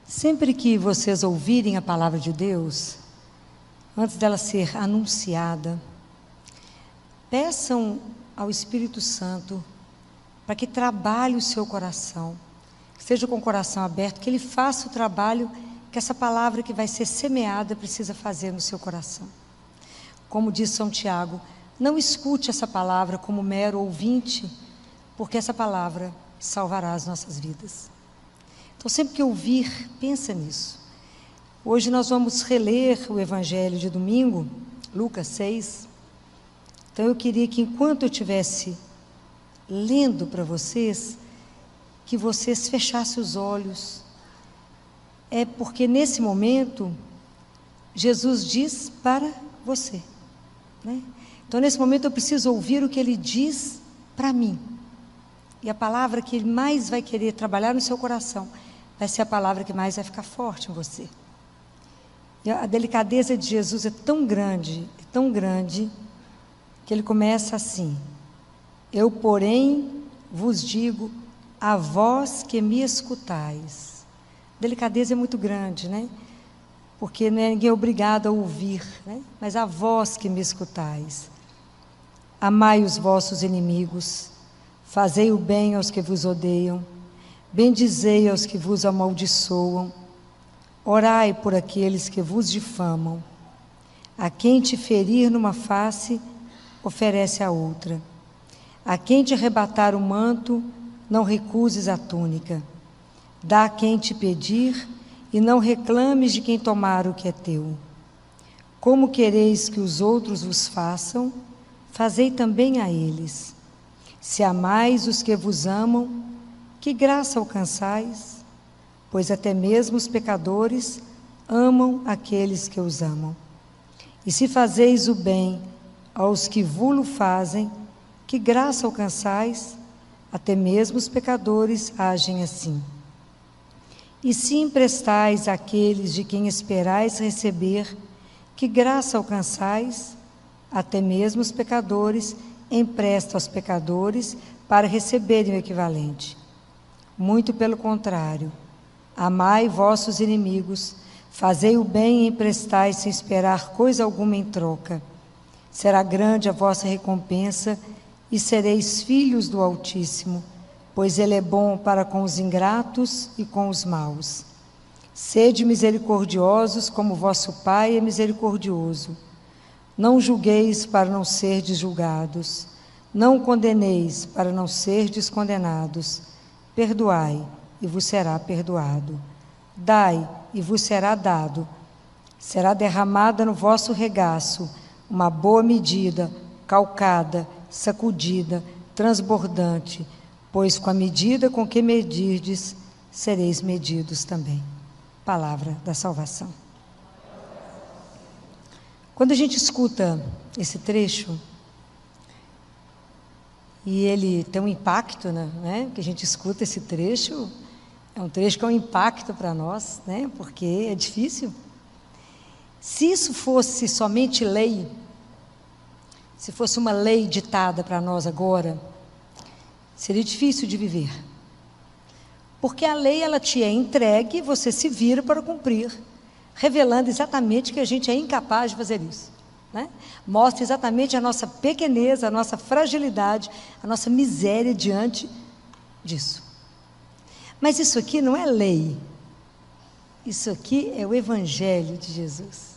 Sempre que vocês ouvirem a palavra de Deus, antes dela ser anunciada, peçam ao Espírito Santo para que trabalhe o seu coração, que esteja com o coração aberto, que Ele faça o trabalho que essa palavra que vai ser semeada precisa fazer no seu coração. Como diz São Tiago, não escute essa palavra como mero ouvinte, porque essa palavra salvará as nossas vidas. Então, sempre que ouvir, pensa nisso. Hoje nós vamos reler o Evangelho de domingo, Lucas 6. Então, eu queria que enquanto eu estivesse lendo para vocês, que vocês fechassem os olhos. É porque nesse momento, Jesus diz para você, né? Então, nesse momento, eu preciso ouvir o que Ele diz para mim. E a palavra que Ele mais vai querer trabalhar no seu coração vai ser a palavra que mais vai ficar forte em você. E a delicadeza de Jesus é tão grande, que Ele começa assim: eu, porém, vos digo, a vós que me escutais. A delicadeza é muito grande, né? Porque ninguém é obrigado a ouvir, né? Mas a vós que me escutais. Amai os vossos inimigos, fazei o bem aos que vos odeiam, bendizei aos que vos amaldiçoam, orai por aqueles que vos difamam. A quem te ferir numa face, oferece a outra. A quem te arrebatar o manto, não recuses a túnica. Dá a quem te pedir, e não reclames de quem tomar o que é teu. Como quereis que os outros vos façam, fazei também a eles. Se amais os que vos amam, que graça alcançais? Pois até mesmo os pecadores amam aqueles que os amam. E se fazeis o bem aos que vulo fazem, que graça alcançais? Até mesmo os pecadores agem assim. E se emprestais àqueles de quem esperais receber, que graça alcançais? Até mesmo os pecadores emprestam aos pecadores para receberem o equivalente. Muito pelo contrário, amai vossos inimigos, fazei o bem e emprestai sem esperar coisa alguma em troca. Será grande a vossa recompensa e sereis filhos do Altíssimo, pois Ele é bom para com os ingratos e com os maus. Sede misericordiosos como vosso Pai é misericordioso. Não julgueis para não serdes julgados, não condeneis para não serdes condenados. Perdoai, e vos será perdoado. Dai, e vos será dado. Será derramada no vosso regaço uma boa medida, calcada, sacudida, transbordante, pois com a medida com que medirdes, sereis medidos também. Palavra da salvação. Quando a gente escuta esse trecho, e ele tem um impacto, né? Que a gente escuta esse trecho, é um trecho que é um impacto para nós, né? Porque é difícil. Se isso fosse somente lei, se fosse uma lei ditada para nós agora, seria difícil de viver. Porque a lei, ela te é entregue e você se vira para cumprir, revelando exatamente que a gente é incapaz de fazer isso, né? Mostra exatamente a nossa pequenez, a nossa fragilidade, a nossa miséria diante disso. Mas isso aqui não é lei. Isso aqui é o Evangelho de Jesus.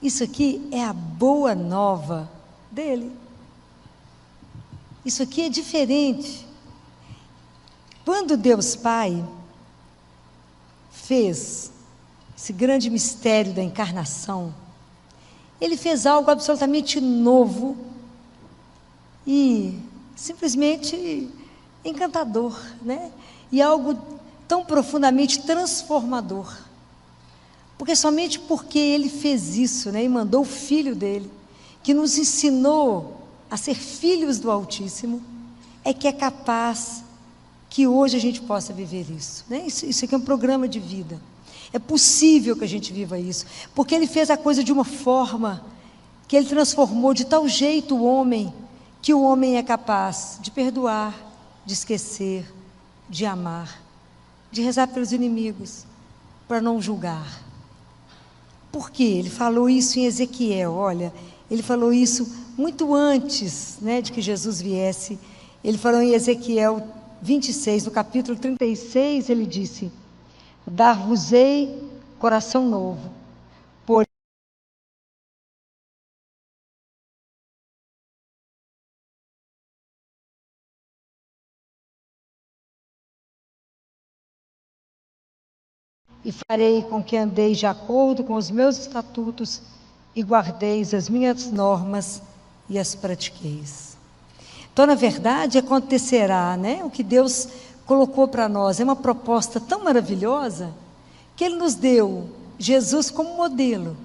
Isso aqui é a boa nova dele. Isso aqui é diferente. Quando Deus Pai fez esse grande mistério da encarnação, Ele fez algo absolutamente novo e simplesmente encantador, né? E algo tão profundamente transformador. Porque somente porque Ele fez isso, né? E mandou o Filho dele, que nos ensinou a ser filhos do Altíssimo, é que é capaz que hoje a gente possa viver isso, né? Isso aqui é um programa de vida. É possível que a gente viva isso, porque Ele fez a coisa de uma forma que Ele transformou de tal jeito o homem, que o homem é capaz de perdoar, de esquecer, de amar, de rezar pelos inimigos, para não julgar. Por quê? Ele falou isso em Ezequiel, olha, ele falou isso muito antes, né, de que Jesus viesse. Ele falou em Ezequiel 26, no capítulo 36, ele disse: dar-vos-ei coração novo, porém e farei com que andeis de acordo com os meus estatutos e guardeis as minhas normas e as pratiqueis. Então, na verdade, acontecerá, né, o que Deus colocou para nós. É uma proposta tão maravilhosa que Ele nos deu Jesus como modelo.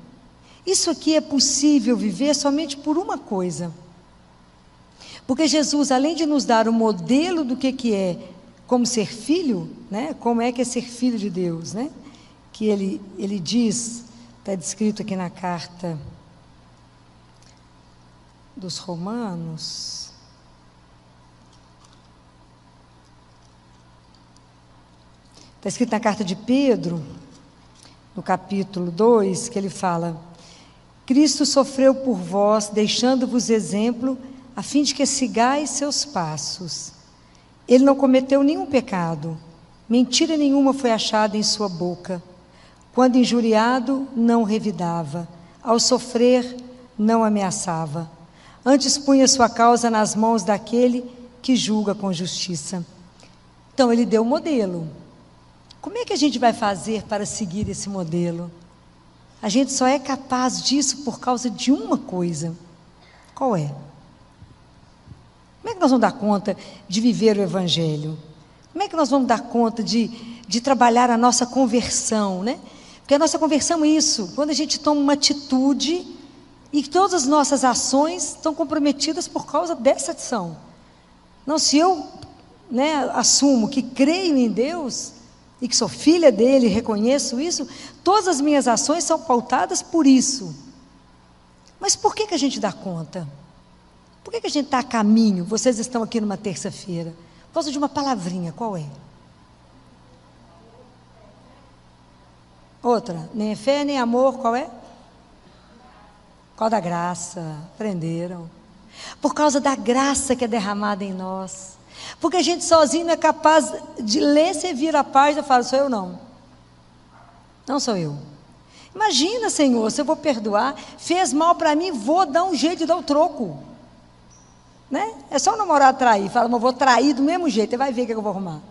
Isso aqui é possível viver somente por uma coisa. Porque Jesus, além de nos dar o modelo do que é como ser filho, né, como é que é ser filho de Deus, né, que ele diz, está descrito aqui na carta dos Romanos, está escrito na carta de Pedro, no capítulo 2, que ele fala: Cristo sofreu por vós, deixando-vos exemplo, a fim de que sigais seus passos. Ele não cometeu nenhum pecado, mentira nenhuma foi achada em sua boca. Quando injuriado, não revidava, ao sofrer, não ameaçava. Antes punha sua causa nas mãos daquele que julga com justiça. Então, ele deu o modelo. Como é que a gente vai fazer para seguir esse modelo? A gente só é capaz disso por causa de uma coisa. Qual é? Como é que nós vamos dar conta de viver o Evangelho? Como é que nós vamos dar conta de trabalhar a nossa conversão, né? Porque a nossa conversão é isso, quando a gente toma uma atitude e todas as nossas ações estão comprometidas por causa dessa ação. Não, se eu, né, assumo que creio em Deus e que sou filha dele, reconheço isso, todas as minhas ações são pautadas por isso. Mas por que a gente dá conta? Por que a gente está a caminho? Vocês estão aqui numa terça-feira por causa de uma palavrinha, qual é? Outra, nem é fé, nem amor, qual é? Qual da graça? Aprenderam. Por causa da graça que é derramada em nós. Porque a gente sozinho não é capaz de ler, você vira a página e fala: sou eu não. Não sou eu. Imagina, Senhor, se eu vou perdoar, fez mal para mim, vou dar um jeito de dar o troco. Né? É só o namorado trair, fala: mas eu vou trair do mesmo jeito, você vai ver o que eu vou arrumar.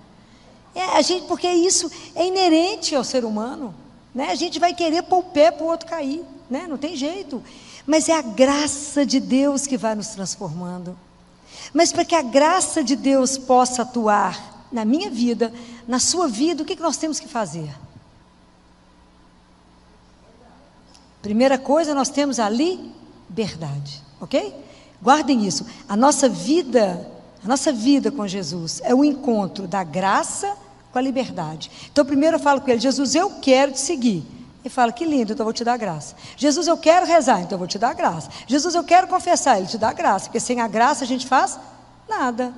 Porque isso é inerente ao ser humano. Né? A gente vai querer pôr o pé para o outro cair, né? Não tem jeito. Mas é a graça de Deus que vai nos transformando. Mas para que a graça de Deus possa atuar na minha vida, na sua vida, o que nós temos que fazer? Primeira coisa, nós temos a liberdade, ok? Guardem isso. A nossa vida com Jesus é o encontro da graça com a liberdade. Então, primeiro eu falo com ele: Jesus, eu quero te seguir. Ele fala: que lindo, então eu vou te dar graça. Jesus, eu quero rezar, então eu vou te dar graça. Jesus, eu quero confessar, ele te dá graça, porque sem a graça a gente faz nada.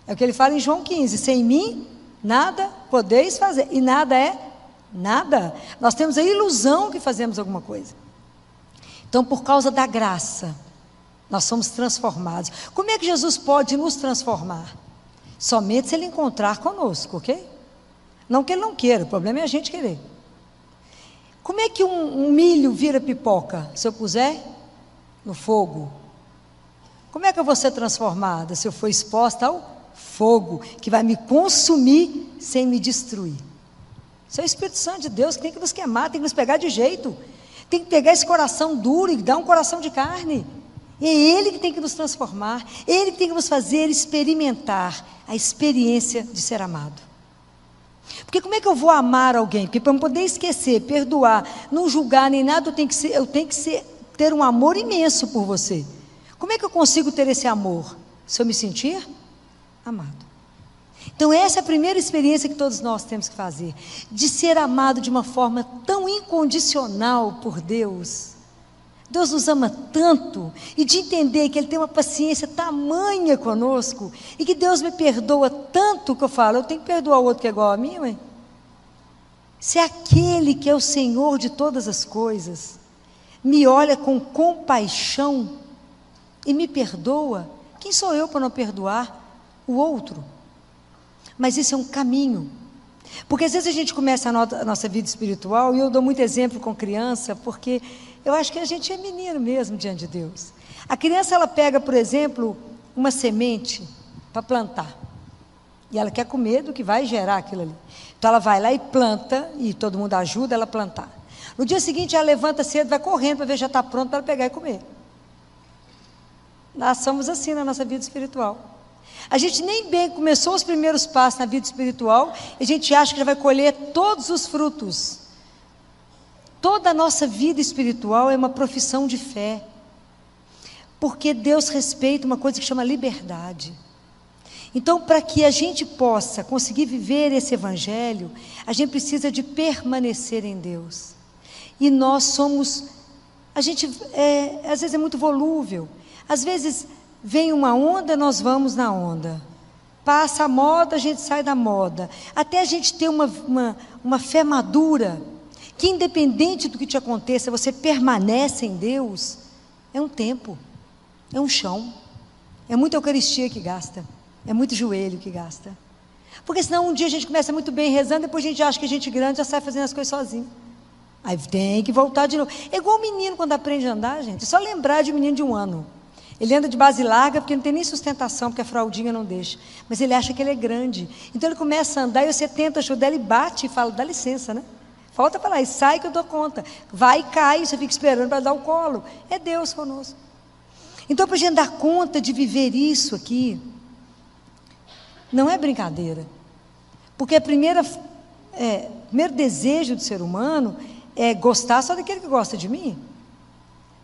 É o que ele fala em João 15: sem mim, nada podeis fazer. E nada é nada. Nós temos a ilusão que fazemos alguma coisa. Então, por causa da graça, nós somos transformados. Como é que Jesus pode nos transformar? Somente se ele encontrar conosco, ok? Não que ele não queira, o problema é a gente querer. Como é que um milho vira pipoca? Se eu puser no fogo. Como é que eu vou ser transformada se eu for exposta ao fogo, que vai me consumir sem me destruir? Isso é o Espírito Santo de Deus que tem que nos queimar, tem que nos pegar de jeito. Tem que pegar esse coração duro e dar um coração de carne. É Ele que tem que nos transformar, Ele que tem que nos fazer experimentar a experiência de ser amado. Porque como é que eu vou amar alguém? Porque para eu poder esquecer, perdoar, não julgar nem nada, eu tenho que ter um amor imenso por você. Como é que eu consigo ter esse amor? Se eu me sentir amado. Então essa é a primeira experiência que todos nós temos que fazer, de ser amado de uma forma tão incondicional por Deus. Deus nos ama tanto, e de entender que Ele tem uma paciência tamanha conosco, e que Deus me perdoa tanto, que eu falo: eu tenho que perdoar o outro que é igual a mim, mãe? Se aquele que é o Senhor de todas as coisas me olha com compaixão e me perdoa, quem sou eu para não perdoar o outro? Mas isso é um caminho. Porque às vezes a gente começa a nossa vida espiritual, e eu dou muito exemplo com criança, porque eu acho que a gente é menino mesmo diante de Deus. A criança, ela pega, por exemplo, uma semente para plantar, e ela quer comer do que vai gerar aquilo ali. Então ela vai lá e planta, e todo mundo ajuda ela a plantar. No dia seguinte ela levanta cedo, vai correndo para ver se já está pronto para ela pegar e comer. Nós somos assim na nossa vida espiritual. A gente nem bem começou os primeiros passos na vida espiritual, e a gente acha que já vai colher todos os frutos. Toda a nossa vida espiritual é uma profissão de fé, porque Deus respeita uma coisa que chama liberdade. Então, para que a gente possa conseguir viver esse evangelho, a gente precisa de permanecer em Deus. E nós somos, às vezes é muito volúvel, às vezes vem uma onda, nós vamos na onda, passa a moda, a gente sai da moda, até a gente ter uma fé madura, que independente do que te aconteça, você permanece em Deus. É um tempo, é um chão, é muita Eucaristia que gasta, é muito joelho que gasta, porque senão um dia a gente começa muito bem rezando, depois a gente acha que a gente grande já sai fazendo as coisas sozinho, aí tem que voltar de novo. É igual o menino quando aprende a andar, gente, é só lembrar de um menino de 1 ano, ele anda de base larga porque não tem nem sustentação, porque a fraldinha não deixa, mas ele acha que ele é grande, então ele começa a andar e você tenta ajudar, ele bate e fala, dá licença, né? Volta para lá e sai que eu dou conta, vai e cai, você fica esperando para dar o colo, é Deus conosco. Então, para a gente dar conta de viver isso aqui, não é brincadeira, porque o primeiro desejo do ser humano é gostar só daquele que gosta de mim,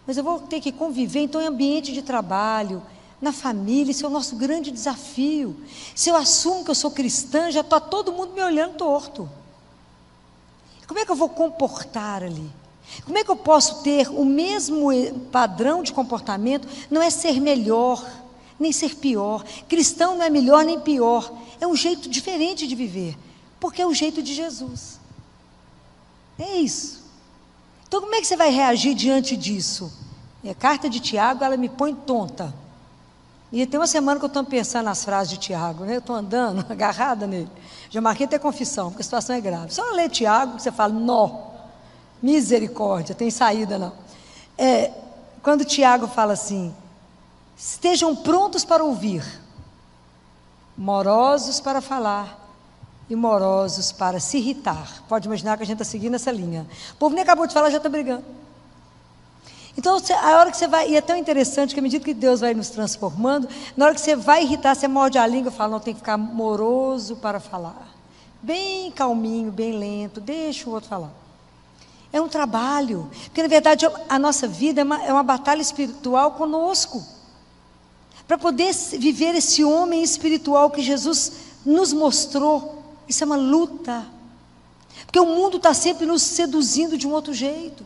mas eu vou ter que conviver então em ambiente de trabalho, na família, isso é o nosso grande desafio. Se eu assumo que eu sou cristã, já está todo mundo me olhando torto, como é que eu vou comportar ali? Como é que eu posso ter o mesmo padrão de comportamento? Não é ser melhor, nem ser pior. Cristão não é melhor nem pior. É um jeito diferente de viver, porque é o jeito de Jesus. É isso. Então como é que você vai reagir diante disso? A carta de Tiago, ela me põe tonta. E tem uma semana que eu estou pensando nas frases de Tiago, né? Eu estou andando, agarrada nele. Já marquei até confissão, porque a situação é grave. Só ler Tiago, que você fala, nó, misericórdia, tem saída não. Quando Tiago fala assim, estejam prontos para ouvir, morosos para falar e morosos para se irritar. Pode imaginar que a gente está seguindo essa linha. O povo nem acabou de falar, já está brigando. Então, a hora que você vai, e é tão interessante que à medida que Deus vai nos transformando, na hora que você vai irritar, você morde a língua e fala, não, tem que ficar moroso para falar. Bem calminho, bem lento, deixa o outro falar. É um trabalho, porque na verdade a nossa vida é uma batalha espiritual conosco. Para poder viver esse homem espiritual que Jesus nos mostrou, isso é uma luta. Porque o mundo está sempre nos seduzindo de um outro jeito.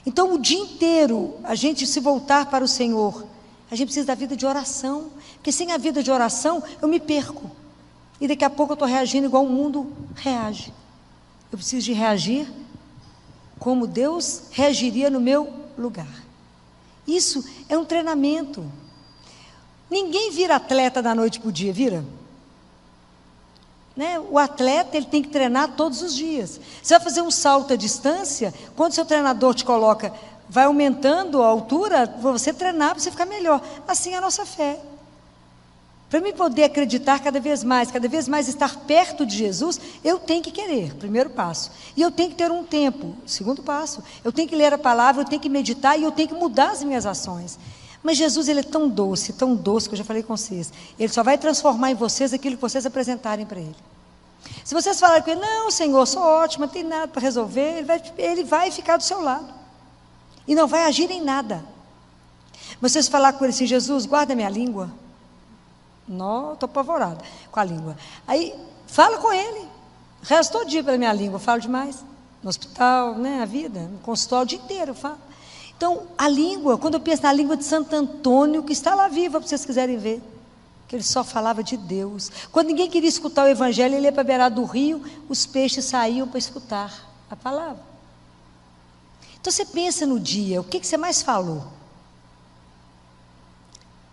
Então, o dia inteiro, a gente se voltar para o Senhor, a gente precisa da vida de oração, porque sem a vida de oração, eu me perco, e daqui a pouco eu estou reagindo igual o mundo reage. Eu preciso de reagir como Deus reagiria no meu lugar. Isso é um treinamento. Ninguém vira atleta da noite para o dia, vira? Né? O atleta, ele tem que treinar todos os dias. Você vai fazer um salto à distância, quando seu treinador te coloca, vai aumentando a altura, você treinar para você ficar melhor. Assim é a nossa fé. Para mim poder acreditar cada vez mais estar perto de Jesus, eu tenho que querer, primeiro passo. E eu tenho que ter um tempo, segundo passo. Eu tenho que ler a palavra, eu tenho que meditar e eu tenho que mudar as minhas ações. Mas Jesus, ele é tão doce, que eu já falei com vocês. Ele só vai transformar em vocês aquilo que vocês apresentarem para ele. Se vocês falarem com ele, não, Senhor, sou ótima, não tem nada para resolver, ele vai ficar do seu lado. E não vai agir em nada. Mas vocês falar com ele assim, Jesus, guarda minha língua. Não, estou apavorada com a língua. Aí, fala com ele. Resto todo dia pela minha língua, eu falo demais. No hospital, né, a vida, no consultório, o dia inteiro eu falo. Então, a língua, quando eu penso na língua de Santo Antônio, que está lá viva, para vocês quiserem ver. que ele só falava de Deus. Quando ninguém queria escutar o evangelho, ele ia para a beirada do rio, os peixes saíam para escutar a palavra. Então você pensa no dia, o que você mais falou?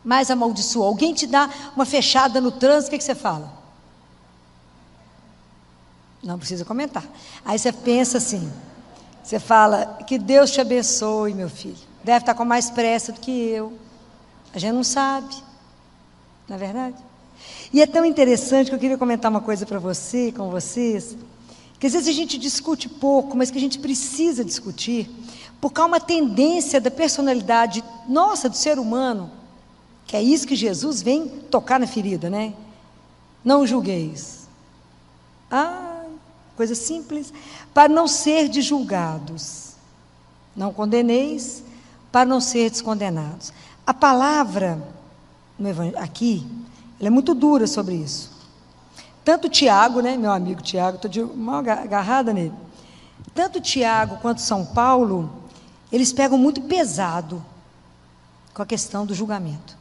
Mais amaldiçoou. Alguém te dá uma fechada no trânsito, o que você fala? Não precisa comentar. Aí você pensa assim, você fala, que Deus te abençoe, meu filho. Deve estar com mais pressa do que eu. A gente não sabe. Não é verdade? E é tão interessante que eu queria comentar uma coisa para você, com vocês, que às vezes a gente discute pouco, mas que a gente precisa discutir, porque há uma tendência da personalidade nossa, do ser humano, que é isso que Jesus vem tocar na ferida, né? Não julgueis. Coisa simples. Para não ser de julgados. Não condeneis, para não ser descondenados. A palavra aqui, ela é muito dura sobre isso. Tanto Tiago, né, meu amigo Tiago, estou de mal agarrada nele. Tanto Tiago quanto São Paulo, eles pegam muito pesado com a questão do julgamento.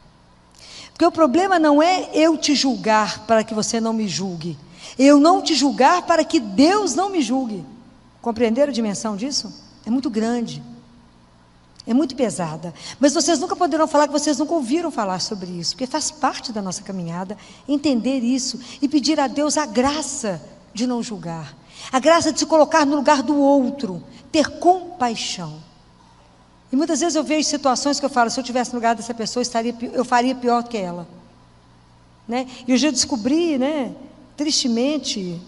Porque o problema não é eu te julgar para que você não me julgue. Eu não te julgar para que Deus não me julgue. Compreenderam a dimensão disso? É muito grande. É muito pesada. Mas vocês nunca poderão falar que vocês nunca ouviram falar sobre isso, porque faz parte da nossa caminhada entender isso e pedir a Deus a graça de não julgar, a graça de se colocar no lugar do outro, ter compaixão. E muitas vezes eu vejo situações que eu falo, se eu estivesse no lugar dessa pessoa, eu faria pior do que ela. Né? E eu já descobri, né, tristemente,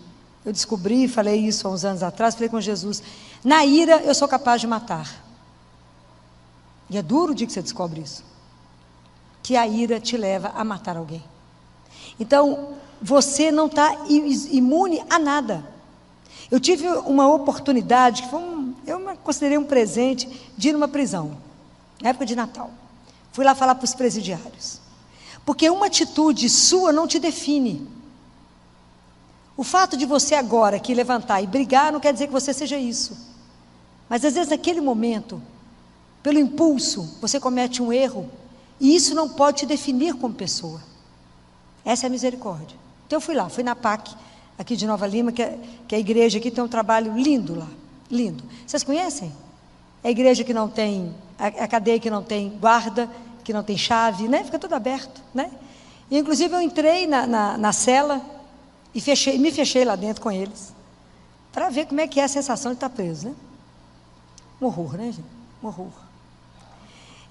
eu descobri, falei isso há uns anos atrás, falei com Jesus, na ira eu sou capaz de matar. E é duro o dia que você descobre isso, que a ira te leva a matar alguém. Então, você não está imune a nada. Eu tive uma oportunidade, que eu considerei um presente, de ir numa prisão, na época de Natal. Fui lá falar para os presidiários. Porque uma atitude sua não te define. O fato de você agora aqui levantar e brigar não quer dizer que você seja isso. Mas às vezes naquele momento, pelo impulso, você comete um erro, e isso não pode te definir como pessoa. Essa é a misericórdia. Então eu fui lá, fui na PAC, aqui de Nova Lima, que é a igreja aqui, tem um trabalho lindo lá, lindo. Vocês conhecem? É a igreja que não tem, a cadeia que não tem guarda, que não tem chave, né? Fica tudo aberto, né? E inclusive eu entrei na cela e me fechei lá dentro com eles, para ver como é que é a sensação de estar preso, né? Um horror, né, gente? Um horror.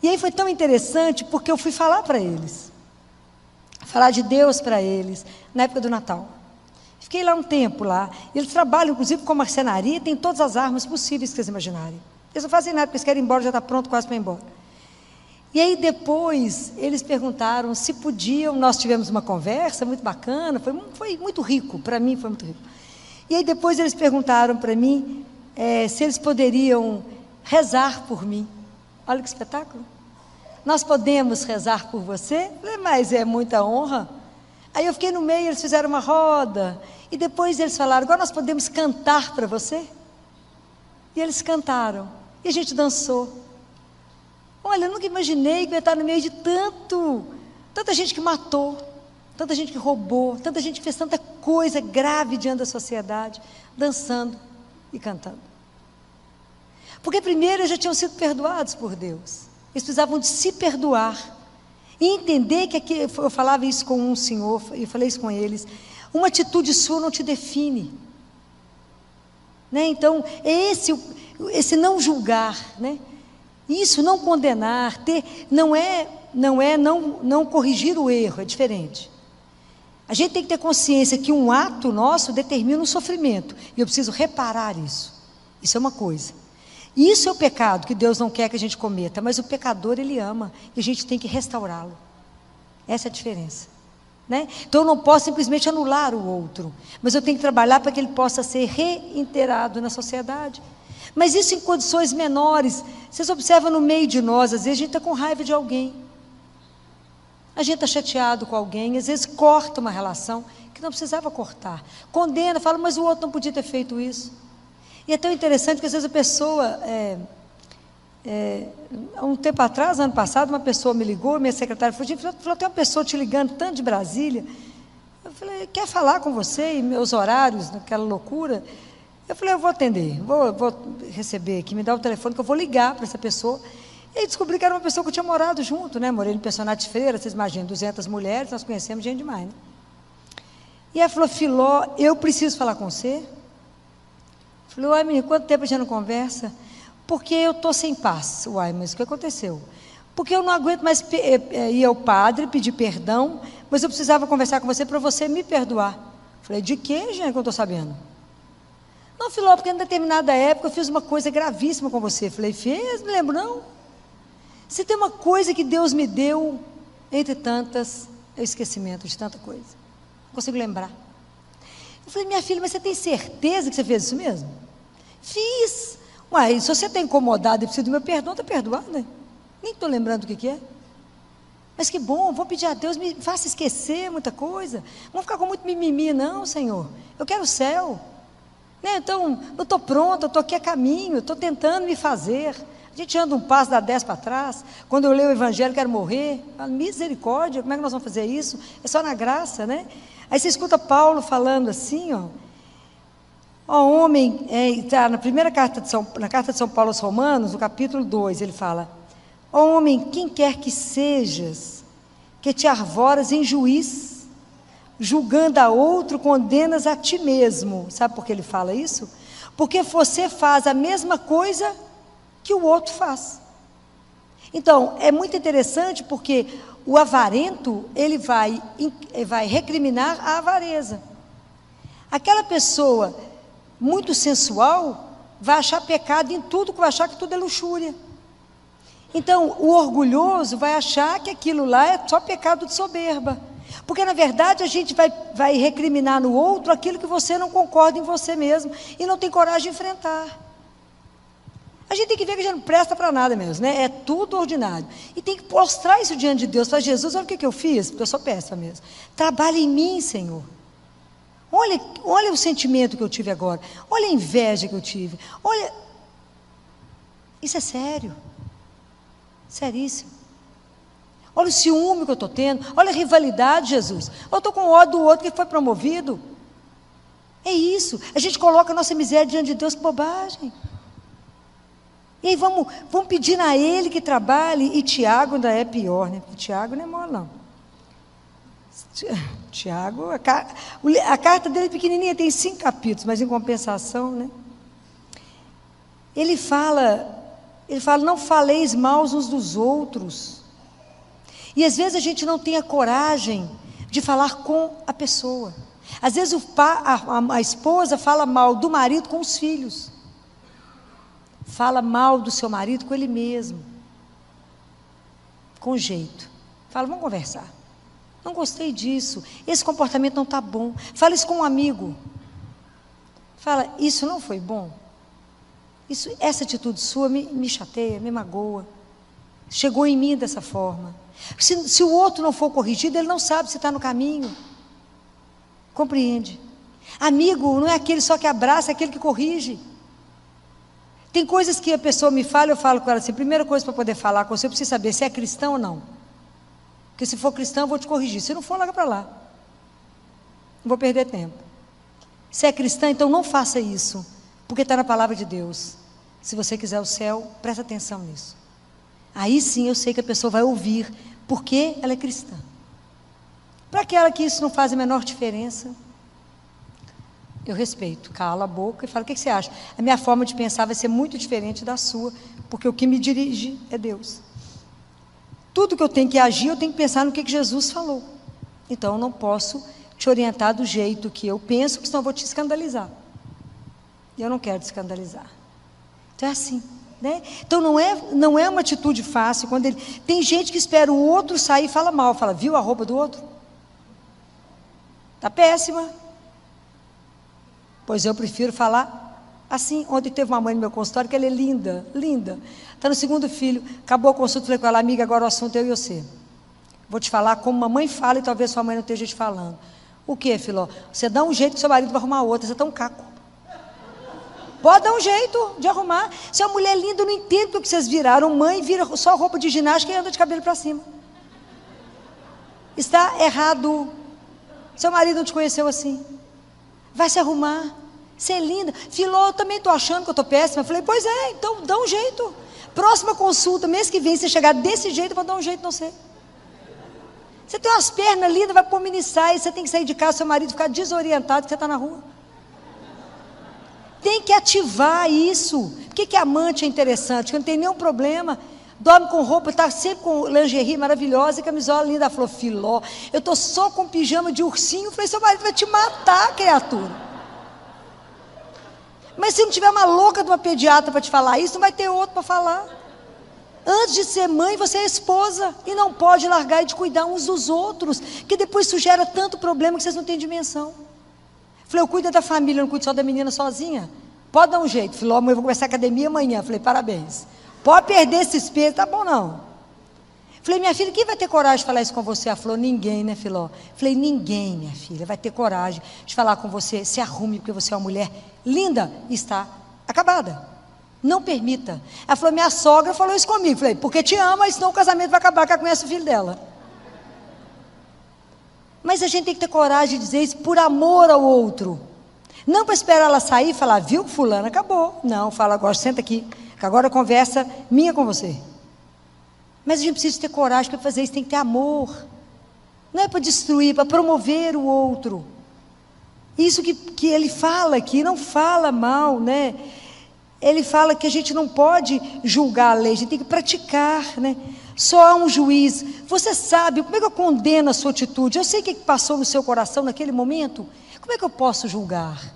E aí foi tão interessante, porque eu fui falar para eles, falar de Deus para eles, na época do Natal. Fiquei lá um tempo lá, eles trabalham inclusive com marcenaria, tem todas as armas possíveis que vocês imaginarem. Eles não fazem nada, porque eles querem ir embora, já está pronto quase para ir embora. E aí depois, eles perguntaram se podiam, nós tivemos uma conversa muito bacana, foi muito rico, para mim foi muito rico. E aí depois eles perguntaram para mim, se eles poderiam rezar por mim. Olha que espetáculo. Nós podemos rezar por você? Mas é muita honra. Aí eu fiquei no meio, eles fizeram uma roda, e depois eles falaram, agora nós podemos cantar para você? E eles cantaram, e a gente dançou. Olha, eu nunca imaginei que eu ia estar no meio de tanta gente que matou, tanta gente que roubou, tanta gente que fez tanta coisa grave diante da sociedade, dançando e cantando. Porque primeiro eles já tinham sido perdoados por Deus. Eles precisavam de se perdoar. E entender que aqui, eu falava isso com um senhor, eu falei isso com eles, uma atitude sua não te define. Né? Então, é esse não julgar, né? Isso, não condenar, não corrigir o erro, é diferente. A gente tem que ter consciência que um ato nosso determina um sofrimento, e eu preciso reparar isso. Isso é uma coisa. Isso é o pecado que Deus não quer que a gente cometa, mas o pecador Ele ama, e a gente tem que restaurá-lo. Essa é a diferença. Né? Então eu não posso simplesmente anular o outro, mas eu tenho que trabalhar para que ele possa ser reintegrado na sociedade. Mas isso em condições menores. Vocês observam no meio de nós, às vezes a gente está com raiva de alguém, a gente está chateado com alguém, às vezes corta uma relação que não precisava cortar, condena, fala, mas o outro não podia ter feito isso. E é tão interessante que às vezes a pessoa há um tempo atrás, ano passado, uma pessoa me ligou, minha secretária falou, tem uma pessoa te ligando tanto de Brasília. Eu falei, quer falar com você? E meus horários, naquela loucura. Eu falei, eu vou atender, vou receber aqui, me dá o telefone que eu vou ligar para essa pessoa. E aí descobri que era uma pessoa que eu tinha morado junto, né? Morei no pensionato de Freira, vocês imaginam, 200 mulheres, nós conhecemos gente demais, né? E ela falou, Filó, eu preciso falar com você. Eu falei, uai, menina, quanto tempo a gente não conversa? Porque eu estou sem paz. Uai, mas o que aconteceu? Porque eu não aguento mais ir ao padre, pedir perdão, mas eu precisava conversar com você para você me perdoar. Eu falei, de quê, gente, que eu não estou sabendo? Não, Filó, porque em determinada época eu fiz uma coisa gravíssima com você. Eu falei, fez? Não lembro, não. Se tem uma coisa que Deus me deu, entre tantas, é o esquecimento de tanta coisa. Não consigo lembrar. Eu falei, minha filha, mas você tem certeza que você fez isso mesmo? Fiz. Uai, se você está incomodado e precisa do meu perdão, está perdoado, né? Nem estou lembrando o que é. Mas que bom, vou pedir a Deus, me faça esquecer muita coisa. Não vou ficar com muito mimimi, não, Senhor. Eu quero o céu. Né? Então, eu estou pronta, eu estou aqui a caminho, estou tentando me fazer. A gente anda um passo, dá 10 para trás. Quando eu leio o Evangelho, quero morrer. Misericórdia, como é que nós vamos fazer isso? É só na graça, né? Aí você escuta Paulo falando assim, ó homem, está na primeira carta na carta de São Paulo aos Romanos, no capítulo 2, ele fala, ó homem, quem quer que sejas, que te arvoras em juiz, julgando a outro, condenas a ti mesmo. Sabe por que ele fala isso? Porque você faz a mesma coisa que o outro faz. Então, é muito interessante porque o avarento, ele vai recriminar a avareza. Aquela pessoa muito sensual vai achar pecado em tudo, vai achar que tudo é luxúria. Então, o orgulhoso vai achar que aquilo lá é só pecado de soberba. Porque, na verdade, a gente vai recriminar no outro aquilo que você não concorda em você mesmo e não tem coragem de enfrentar. A gente tem que ver que a gente não presta para nada mesmo, né? É tudo ordinário. E tem que mostrar isso diante de Deus. Para Jesus, olha o que eu fiz, porque eu sou péssima mesmo. Trabalha em mim, Senhor. Olha o sentimento que eu tive agora. Olha a inveja que eu tive. Olha, isso é sério. Seríssimo. Olha o ciúme que eu estou tendo. Olha a rivalidade, Jesus. Eu estou com ódio do outro que foi promovido. É isso. A gente coloca a nossa miséria diante de Deus, que bobagem. E aí vamos pedir a Ele que trabalhe. E Tiago ainda é pior, né? Porque Tiago não é mole, não. Tiago, a carta dele é pequenininha, tem 5 capítulos, mas em compensação, né? Ele fala, não faleis mal uns dos outros. E às vezes a gente não tem a coragem de falar com a pessoa. Às vezes a esposa fala mal do marido com os filhos. Fala mal do seu marido com ele mesmo. Com jeito. Fala, vamos conversar. Não gostei disso. Esse comportamento não está bom. Fala isso com um amigo. Fala, isso não foi bom. Essa atitude sua me chateia, me magoa. Chegou em mim dessa forma. Se o outro não for corrigido, ele não sabe se está no caminho. Compreende? Amigo não é aquele só que abraça, é aquele que corrige. Tem coisas que a pessoa me fala, eu falo com ela assim, primeira coisa para poder falar com você, eu preciso saber se é cristão ou não. Porque se for cristão, eu vou te corrigir. Se não for, larga para lá. Não vou perder tempo. Se é cristã, então não faça isso. Porque está na palavra de Deus. Se você quiser o céu, presta atenção nisso. Aí sim eu sei que a pessoa vai ouvir, porque ela é cristã. Para aquela que isso não faz a menor diferença, eu respeito, cala a boca e falo, o que você acha? A minha forma de pensar vai ser muito diferente da sua, porque o que me dirige é Deus. Tudo que eu tenho que agir, eu tenho que pensar no que Jesus falou. Então eu não posso te orientar do jeito que eu penso, porque senão eu vou te escandalizar. E eu não quero te escandalizar. Então é assim, né? Então não é uma atitude fácil. Tem gente que espera o outro sair e fala mal, fala, viu a roupa do outro? Está péssima. Pois eu prefiro falar assim. Ontem teve uma mãe no meu consultório que ela é linda, linda. Está no 2º filho, acabou a consulta, falei com ela, amiga, agora o assunto é eu e você. Vou te falar como uma mãe fala e talvez sua mãe não esteja te falando. O que, Filó? Você dá um jeito que seu marido vai arrumar outra, você está um caco. Pode dar um jeito de arrumar. Se a mulher linda, eu não entendo porque vocês viraram mãe, vira só roupa de ginástica e anda de cabelo para cima. Está errado. Seu marido não te conheceu assim. Vai se arrumar. Você é linda. Filó, eu também estou achando que eu estou péssima. Eu falei, pois é, então dá um jeito. Próxima consulta, mês que vem, você chegar desse jeito, eu vou dar um jeito, não sei. Você tem umas pernas lindas, vai pôr mini saia, você tem que sair de casa, seu marido ficar desorientado que você está na rua. Tem que ativar isso. Por que amante é interessante? Porque não tem nenhum problema. Dorme com roupa, está sempre com lingerie maravilhosa e camisola linda. Ela falou, Filó, eu estou só com pijama de ursinho. Eu falei, seu marido vai te matar, criatura. Mas se não tiver uma louca de uma pediatra para te falar isso, não vai ter outro para falar. Antes de ser mãe, você é esposa. E não pode largar de cuidar uns dos outros. Que depois isso gera tanto problema que vocês não têm dimensão. Falei, eu cuido da família, eu não cuido só da menina sozinha. Pode dar um jeito. Falei, eu vou começar a academia amanhã. Falei, parabéns. Pode perder esse espelho, tá bom não. Falei, minha filha, quem vai ter coragem de falar isso com você? Ela falou, ninguém, né, Filó? Falei, ninguém, minha filha, vai ter coragem de falar com você. Se arrume, porque você é uma mulher linda e está acabada. Não permita. Ela falou, minha sogra falou isso comigo. Falei, porque te ama, senão o casamento vai acabar, que ela conhece o filho dela. Mas a gente tem que ter coragem de dizer isso por amor ao outro. Não para esperar ela sair e falar, viu, fulano, acabou. Não, fala agora, senta aqui, que agora a conversa minha com você. Mas a gente precisa ter coragem para fazer isso, tem que ter amor. Não é para destruir, para promover o outro. Isso que ele fala aqui, não fala mal, né? Ele fala que a gente não pode julgar a lei, a gente tem que praticar, né? Só há um juiz. Você sabe, como é que eu condeno a sua atitude? Eu sei o que passou no seu coração naquele momento. Como é que eu posso julgar?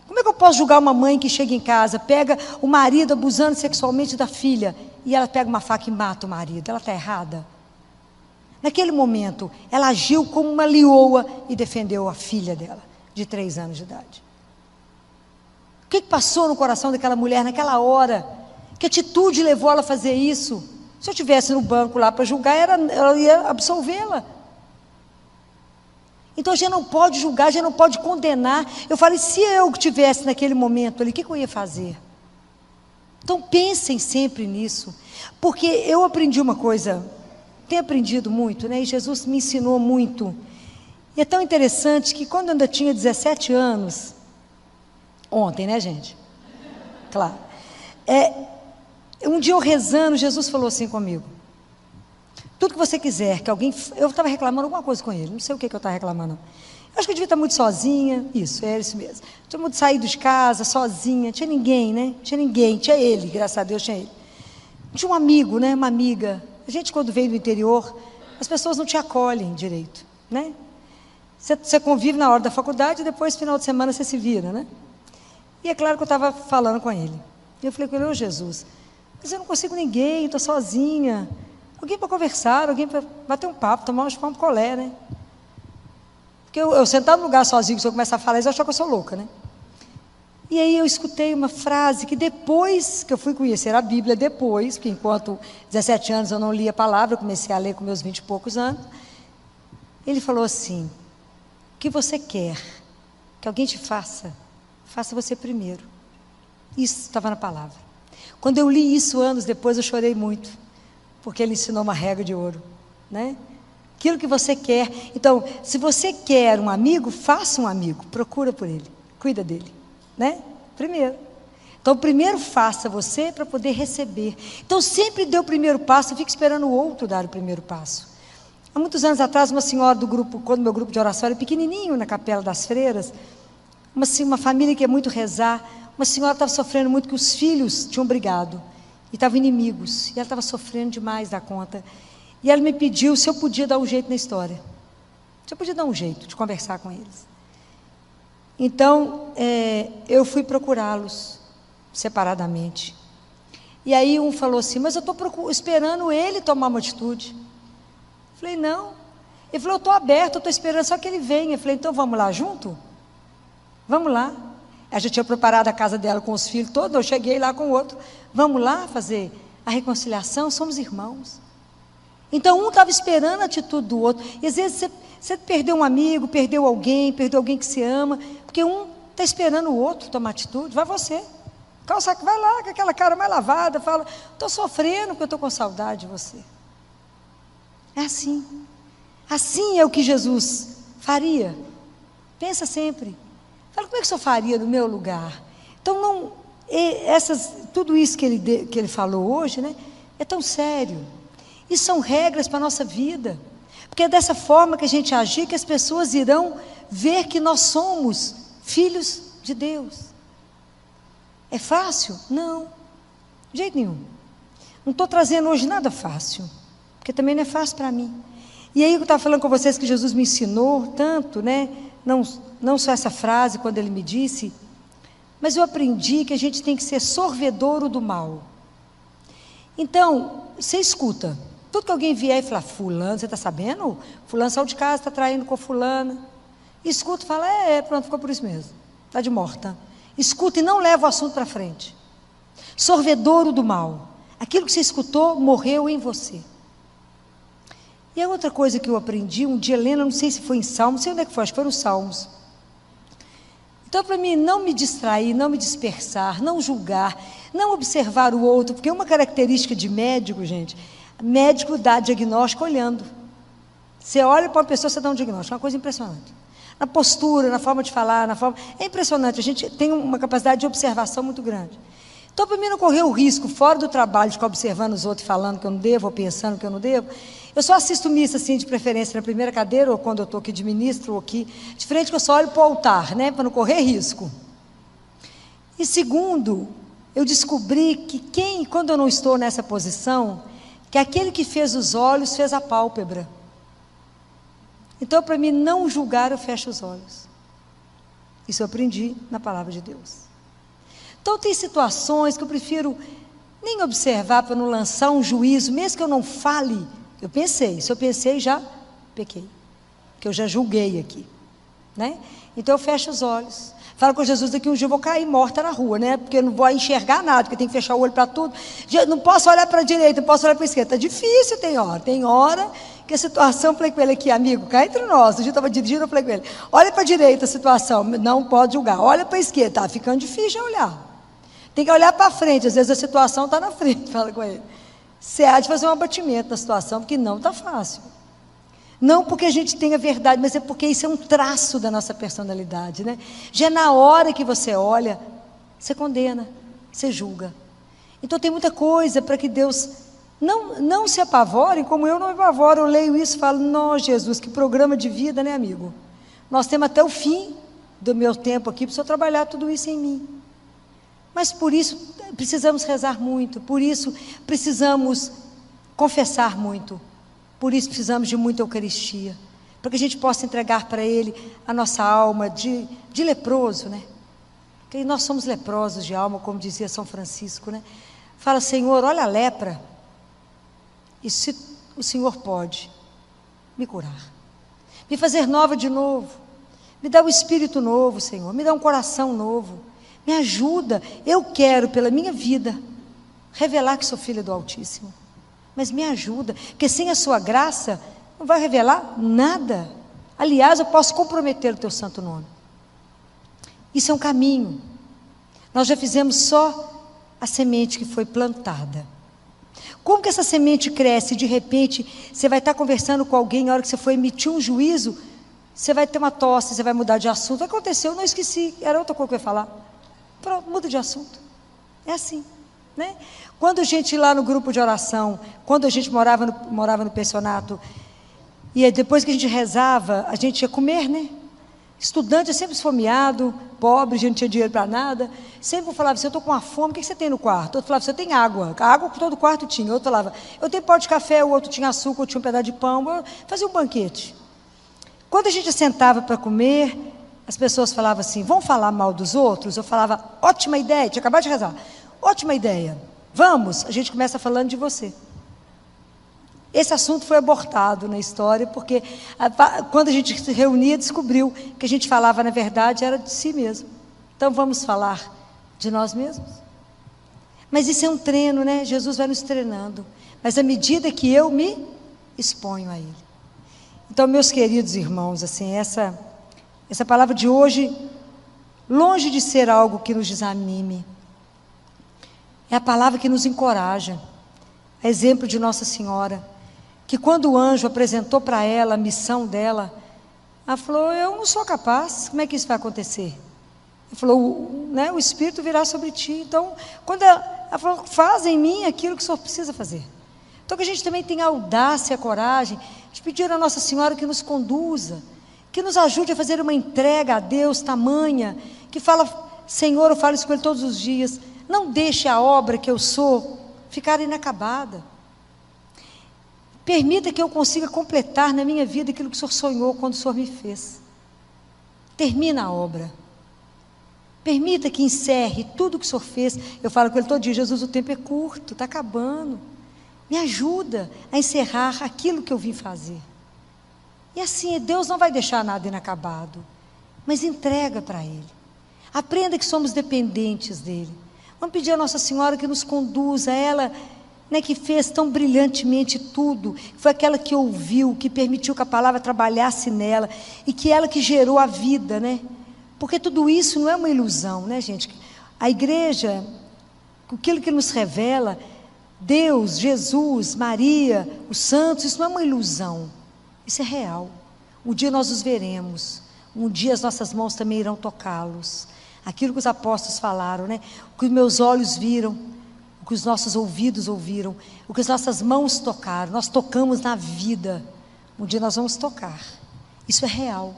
Como é que eu posso julgar uma mãe que chega em casa, pega o marido abusando sexualmente da filha, e ela pega uma faca e mata o marido? Ela está errada? Naquele momento, ela agiu como uma leoa e defendeu a filha dela, de 3 anos de idade. O que passou no coração daquela mulher naquela hora? Que atitude levou ela a fazer isso? Se eu estivesse no banco lá para julgar, ela ia absolvê-la. Então a gente não pode julgar, a gente não pode condenar. Eu falei, se eu estivesse naquele momento ali, o que eu ia fazer? Então pensem sempre nisso. Porque eu aprendi uma coisa, tenho aprendido muito, né? E Jesus me ensinou muito. E é tão interessante que quando eu ainda tinha 17 anos, ontem, né, gente? Claro. Um dia eu rezando, Jesus falou assim comigo, tudo que você quiser, que alguém... Eu estava reclamando alguma coisa com ele, não sei o que eu estava reclamando. Eu acho que eu devia estar muito sozinha, isso mesmo. Tinha muito saído de casa, sozinha, tinha ninguém, né? Tinha ninguém, tinha ele, graças a Deus tinha ele. Tinha um amigo, né? Uma amiga. A gente, quando veio do interior, as pessoas não te acolhem direito, né? Você convive na hora da faculdade, e depois, final de semana, você se vira, né? E é claro que eu estava falando com ele. E eu falei com ele, ô Jesus, mas eu não consigo ninguém, estou sozinha. Alguém para conversar, alguém para bater um papo, tomar um colé, né? Porque eu sentar no lugar sozinho, se eu começar a falar, eles acham que eu sou louca, né? E aí eu escutei uma frase que depois que eu fui conhecer a Bíblia, depois, porque enquanto 17 anos eu não lia a palavra, eu comecei a ler com meus 20 e poucos anos, ele falou assim, o que você quer que alguém te faça, faça você primeiro. Isso estava na palavra. Quando eu li isso anos depois, eu chorei muito, porque ele ensinou uma regra de ouro, né? Aquilo que você quer. Então, se você quer um amigo, faça um amigo, procura por ele, cuida dele, né? Primeiro. Então, primeiro faça você para poder receber. Então, sempre dê o primeiro passo, fique esperando o outro dar o primeiro passo. Há muitos anos atrás, uma senhora do grupo, quando meu grupo de oração era pequenininho, na Capela das Freiras, uma família que é muito rezar, uma senhora estava sofrendo muito, que os filhos tinham brigado, e estavam inimigos, e ela estava sofrendo demais da conta, e ela me pediu se eu podia dar um jeito na história, se eu podia dar um jeito de conversar com eles. Então, eu fui procurá-los, separadamente, e aí um falou assim, mas eu estou esperando ele tomar uma atitude. Eu falei, não. Ele falou, eu estou aberto, eu estou esperando só que ele venha. Eu falei, então vamos lá junto? Vamos lá. Ela já tinha preparado a casa dela com os filhos todos, eu cheguei lá com o outro. Vamos lá fazer a reconciliação, somos irmãos. Então um estava esperando a atitude do outro. E às vezes você perdeu um amigo, perdeu alguém que você ama, porque um Está esperando o outro tomar atitude? Vai você. Vai lá com aquela cara mais lavada, fala, estou sofrendo porque eu estou com saudade de você. É assim. Assim é o que Jesus faria. Pensa sempre. Fala, como é que o senhor faria no meu lugar? Então, não, tudo isso que ele falou hoje, né, é tão sério. E são regras para a nossa vida. Porque é dessa forma que a gente agir que as pessoas irão ver que nós somos filhos de Deus. É fácil? Não, de jeito nenhum. Não estou trazendo hoje nada fácil, porque também não é fácil para mim. E aí eu estava falando com vocês que Jesus me ensinou tanto, né? Não só essa frase quando ele me disse, mas eu aprendi que a gente tem que ser sorvedouro do mal. Então, você escuta, tudo que alguém vier e falar, fulano, você está sabendo? Fulano saiu de casa, está traindo com fulana. Escuta e fala, pronto, ficou por isso mesmo, está de morta. Escuta e não leva o assunto para frente. Sorvedouro do mal. Aquilo que você escutou morreu em você. E a outra coisa que eu aprendi, um dia, Helena, não sei se foi em Salmos, não sei onde é que foi, acho que foi nos Salmos. Então, para mim, não me distrair, não me dispersar, não julgar, não observar o outro, porque uma característica de médico, gente, médico dá diagnóstico olhando. Você olha para uma pessoa, você dá um diagnóstico, é uma coisa impressionante. Na postura, na forma de falar, é impressionante, a gente tem uma capacidade de observação muito grande. Então, para mim não correr o risco, fora do trabalho, de ficar observando os outros, falando que eu não devo, ou pensando que eu não devo, eu só assisto missa, assim, de preferência na primeira cadeira, ou quando eu estou aqui de ministro, ou aqui, de frente que eu só olho para o altar, né, para não correr risco. E segundo, eu descobri que quando eu não estou nessa posição, que aquele que fez os olhos, fez a pálpebra. Então, para mim não julgar, eu fecho os olhos. Isso eu aprendi na palavra de Deus. Então, tem situações que eu prefiro nem observar para não lançar um juízo, mesmo que eu não fale. Eu pensei, se eu pensei, já pequei, que eu já julguei aqui, né? Então, eu fecho os olhos. Falo com Jesus, daqui um dia eu vou cair morta na rua, né? Porque eu não vou enxergar nada, porque tem que fechar o olho para tudo. Não posso olhar para a direita, não posso olhar para a esquerda. Está difícil, tem hora que a situação, eu falei com ele aqui, amigo, cá entre nós, o dia eu estava dirigindo, eu falei com ele, olha para a direita a situação, não pode julgar, olha para a esquerda, está ficando difícil de olhar. Tem que olhar para frente, às vezes a situação está na frente, fala com ele. Você há de fazer um abatimento da situação, porque não está fácil. Não porque a gente tenha verdade, mas é porque isso é um traço da nossa personalidade, né? Já é na hora que você olha, você condena, você julga. Então tem muita coisa para que Deus não se apavore, como eu não me apavoro, eu leio isso e falo, não, Jesus, que programa de vida, né, amigo? Nós temos até o fim do meu tempo aqui, para o Senhor trabalhar tudo isso em mim. Mas por isso precisamos rezar muito, por isso precisamos confessar muito, por isso precisamos de muita Eucaristia, para que a gente possa entregar para Ele a nossa alma de leproso, né? Porque nós somos leprosos de alma, como dizia São Francisco, né? Fala, Senhor, olha a lepra, e se o Senhor pode me curar, me fazer nova de novo, me dá um espírito novo, Senhor, me dá um coração novo, me ajuda, eu quero pela minha vida revelar que sou filha do Altíssimo, mas me ajuda, porque sem a sua graça não vai revelar nada. Aliás, eu posso comprometer o teu santo nome. Isso é um caminho. Nós já fizemos só a semente que foi plantada. Como que essa semente cresce? De repente, você vai estar conversando com alguém, na hora que você for emitir um juízo, você vai ter uma tosse, você vai mudar de assunto. Aconteceu, não esqueci, era outra coisa que eu ia falar. Pronto, muda de assunto. É assim, né? Quando a gente lá no grupo de oração, quando a gente morava no pensionato, e depois que a gente rezava, a gente ia comer, né? Estudante é sempre esfomeado, pobre, a gente não tinha dinheiro para nada. Sempre eu falava assim, eu estou com uma fome, o que você tem no quarto? Outro falava, você tem água. A água todo quarto tinha. Outro falava, eu tenho pó de café, o outro tinha açúcar, outro tinha um pedaço de pão. Fazia um banquete. Quando a gente sentava para comer, as pessoas falavam assim, vamos falar mal dos outros? Eu falava, ótima ideia, tinha acabado de rezar. Ótima ideia, vamos, a gente começa falando de você. Esse assunto foi abortado na história, porque quando a gente se reunia, descobriu que a gente falava, na verdade, era de si mesmo. Então vamos falar de nós mesmos? Mas isso é um treino, né? Jesus vai nos treinando. Mas à medida que eu me exponho a Ele. Então, meus queridos irmãos, assim, essa palavra de hoje longe de ser algo que nos desanime. É a palavra que nos encoraja. É exemplo de Nossa Senhora, que quando o anjo apresentou para ela a missão dela, ela falou: eu não sou capaz, como é que isso vai acontecer? Ele falou, né, o Espírito virá sobre ti. Então, quando ela falou, faz em mim aquilo que o Senhor precisa fazer. Então, que a gente também tenha a audácia e a coragem de pedir a Nossa Senhora que nos conduza, que nos ajude a fazer uma entrega a Deus tamanha, que fala, Senhor, eu falo isso com Ele todos os dias, não deixe a obra que eu sou ficar inacabada. Permita que eu consiga completar na minha vida aquilo que o Senhor sonhou quando o Senhor me fez. Termina a obra. Permita que encerre tudo o que o Senhor fez. Eu falo com Ele todo dia, Jesus, o tempo é curto, está acabando. Me ajuda a encerrar aquilo que eu vim fazer. E assim, Deus não vai deixar nada inacabado, mas entrega para Ele. Aprenda que somos dependentes dEle. Vamos pedir a Nossa Senhora que nos conduza, ela, né, que fez tão brilhantemente tudo, foi aquela que ouviu, que permitiu que a palavra trabalhasse nela, e que ela que gerou a vida, né? Porque tudo isso não é uma ilusão, né, gente? A igreja, aquilo que nos revela, Deus, Jesus, Maria, os santos, isso não é uma ilusão, isso é real. Um dia nós os veremos, um dia as nossas mãos também irão tocá-los. Aquilo que os apóstolos falaram, né? O que os meus olhos viram, o que os nossos ouvidos ouviram, o que as nossas mãos tocaram, nós tocamos na vida, um dia nós vamos tocar. Isso é real.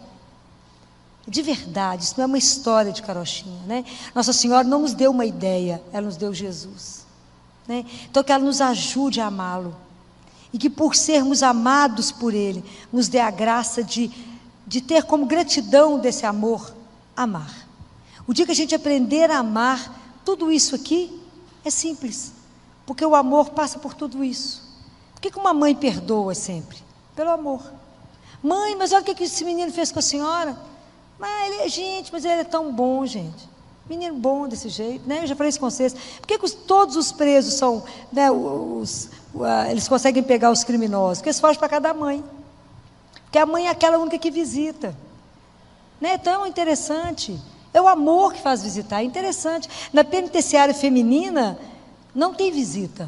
De verdade, isso não é uma história de carochinha, né? Nossa Senhora não nos deu uma ideia, ela nos deu Jesus, né? Então que ela nos ajude a amá-lo, e que por sermos amados por Ele, nos dê a graça de ter como gratidão desse amor, amar. O dia que a gente aprender a amar, tudo isso aqui é simples, porque o amor passa por tudo isso. Por que uma mãe perdoa sempre? Pelo amor. Mãe, mas olha o que esse menino fez com a senhora. Mas ele é tão bom, gente. Menino bom desse jeito, né? Eu já falei isso com vocês. Por que todos os presos são, né, eles conseguem pegar os criminosos? Porque eles fogem para casa da mãe. Porque a mãe é aquela única que visita. Né? Tão interessante. É o amor que faz visitar. É interessante. Na penitenciária feminina, não tem visita.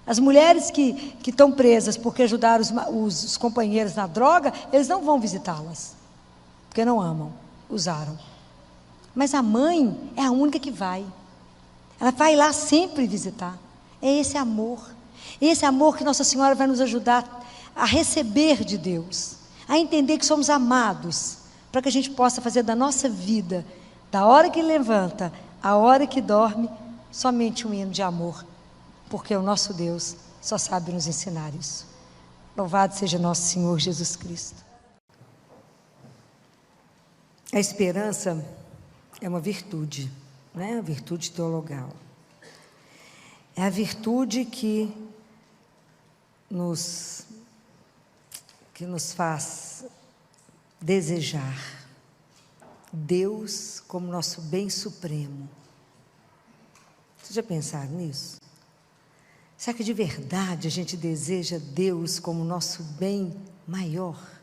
As mulheres que estão presas porque ajudaram os companheiros na droga, eles não vão visitá-las. Porque não amam, usaram. Mas a mãe é a única que vai. Ela vai lá sempre visitar. É esse amor. Esse amor que Nossa Senhora vai nos ajudar a receber de Deus. A entender que somos amados. Para que a gente possa fazer da nossa vida, da hora que levanta, a hora que dorme, somente um hino de amor. Porque o nosso Deus só sabe nos ensinar isso. Louvado seja nosso Senhor Jesus Cristo. A esperança é uma virtude, né? A virtude teologal. É a virtude que nos faz desejar Deus como nosso bem supremo. Vocês já pensaram nisso? Será que de verdade a gente deseja Deus como nosso bem maior?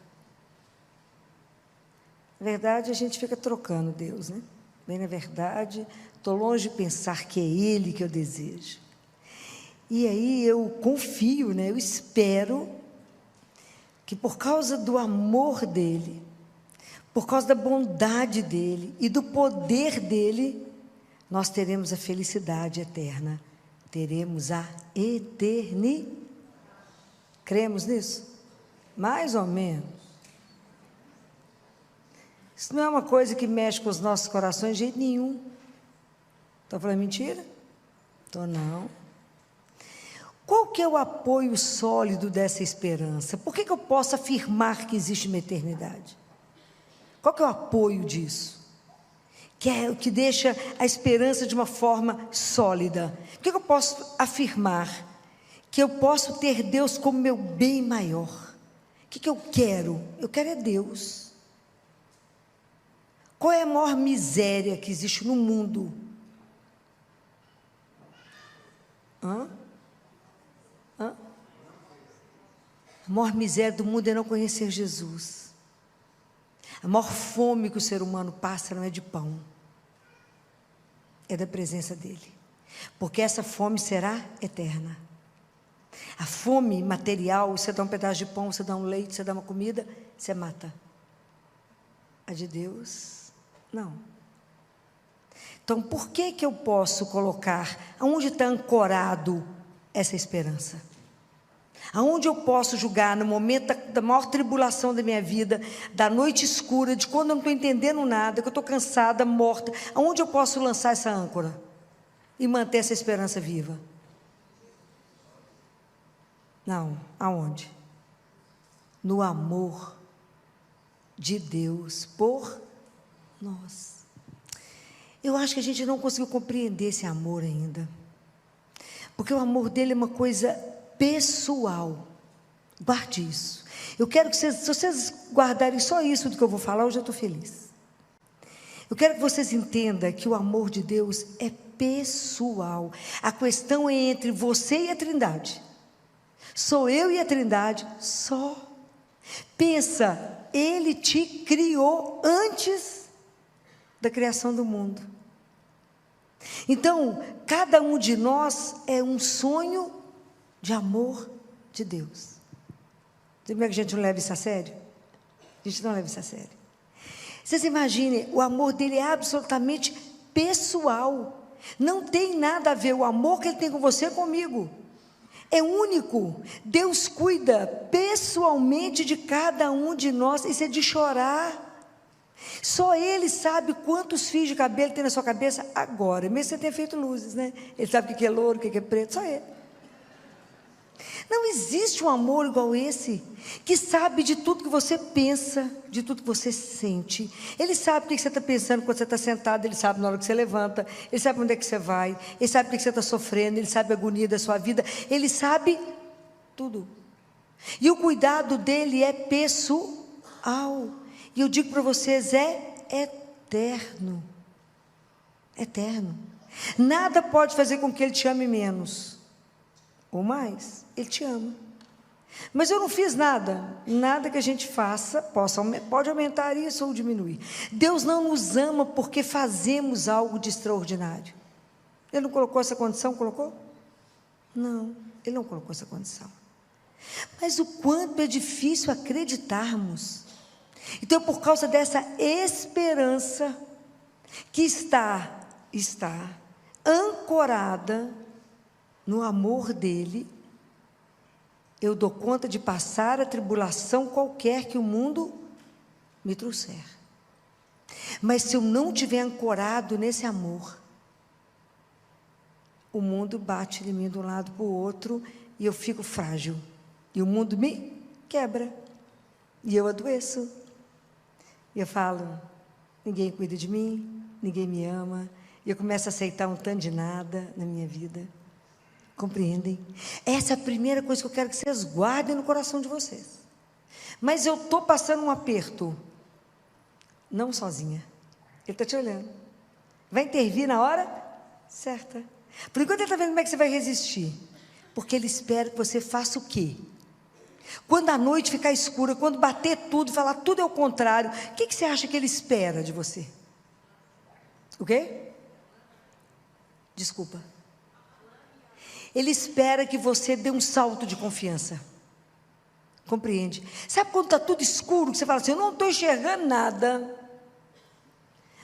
Na verdade, a gente fica trocando Deus, né? Bem, na verdade, estou longe de pensar que é Ele que eu desejo. E aí eu confio, né? Eu espero que por causa do amor dEle, por causa da bondade dEle e do poder dEle, nós teremos a felicidade eterna, teremos a eternidade. Cremos nisso? Mais ou menos. Isso não é uma coisa que mexe com os nossos corações de jeito nenhum. Estou falando mentira? Estou não. Qual que é o apoio sólido dessa esperança? Por que eu posso afirmar que existe uma eternidade? Qual que é o apoio disso? Que é o que deixa a esperança de uma forma sólida. Por que eu posso afirmar que eu posso ter Deus como meu bem maior? O que eu quero? Eu quero é Deus. Qual é a maior miséria que existe no mundo? A maior miséria do mundo é não conhecer Jesus. A maior fome que o ser humano passa não é de pão, é da presença dEle, porque essa fome será eterna. A fome material, você dá um pedaço de pão, você dá um leite, você dá uma comida, você mata. A de Deus, não. Então, por que eu posso colocar, aonde está ancorado essa esperança? Aonde eu posso julgar no momento da maior tribulação da minha vida, da noite escura, de quando eu não estou entendendo nada, que eu estou cansada, morta, aonde eu posso lançar essa âncora e manter essa esperança viva? Não, aonde? No amor de Deus por nós. Eu acho que a gente não conseguiu compreender esse amor ainda, porque o amor dele é uma coisa pessoal. Guarde isso. Eu quero que vocês, se vocês guardarem só isso do que eu vou falar, eu já estou feliz. Eu quero que vocês entendam que o amor de Deus é pessoal. A questão é entre você e a Trindade. Sou eu e a Trindade só. Pensa, Ele te criou antes da criação do mundo. Então, cada um de nós é um sonho de amor de Deus. Você vê que a gente não leva isso a sério? A gente não leva isso a sério. Vocês imaginem, o amor dele é absolutamente pessoal. Não tem nada a ver o amor que ele tem com você comigo. É único. Deus cuida pessoalmente de cada um de nós. Isso é de chorar. Só Ele sabe quantos fios de cabelo tem na sua cabeça agora. Mesmo que você tenha feito luzes, né? Ele sabe o que é louro, o que é preto, só Ele. Não existe um amor igual esse, que sabe de tudo que você pensa, de tudo que você sente. Ele sabe o que você está pensando quando você está sentado, Ele sabe na hora que você levanta, Ele sabe onde é que você vai, Ele sabe o que você está sofrendo, Ele sabe a agonia da sua vida, Ele sabe tudo. E o cuidado dEle é pessoal. E eu digo para vocês, é eterno. Eterno. Nada pode fazer com que Ele te ame menos ou mais. Ele te ama. Mas eu não fiz nada. Nada que a gente faça pode aumentar isso ou diminuir. Deus não nos ama porque fazemos algo de extraordinário. Ele não colocou essa condição? Colocou? Não, Ele não colocou essa condição. Mas o quanto é difícil acreditarmos. Então, por causa dessa esperança que está ancorada no amor dEle, eu dou conta de passar a tribulação qualquer que o mundo me trouxer. Mas se eu não tiver ancorado nesse amor, o mundo bate de mim de um lado para o outro e eu fico frágil. E o mundo me quebra. E eu adoeço. E eu falo, ninguém cuida de mim, ninguém me ama. E eu começo a aceitar um tanto de nada na minha vida. Compreendem? Essa é a primeira coisa que eu quero que vocês guardem no coração de vocês. Mas eu estou passando um aperto. Não sozinha. Ele está te olhando. Vai intervir na hora certa. Por enquanto ele está vendo como é que você vai resistir. Porque ele espera que você faça o quê? Quando a noite ficar escura, quando bater tudo, falar tudo é o contrário, o que você acha que ele espera de você? O quê? Desculpa. Ele espera que você dê um salto de confiança. Compreende? Sabe quando está tudo escuro, que você fala assim, eu não estou enxergando nada,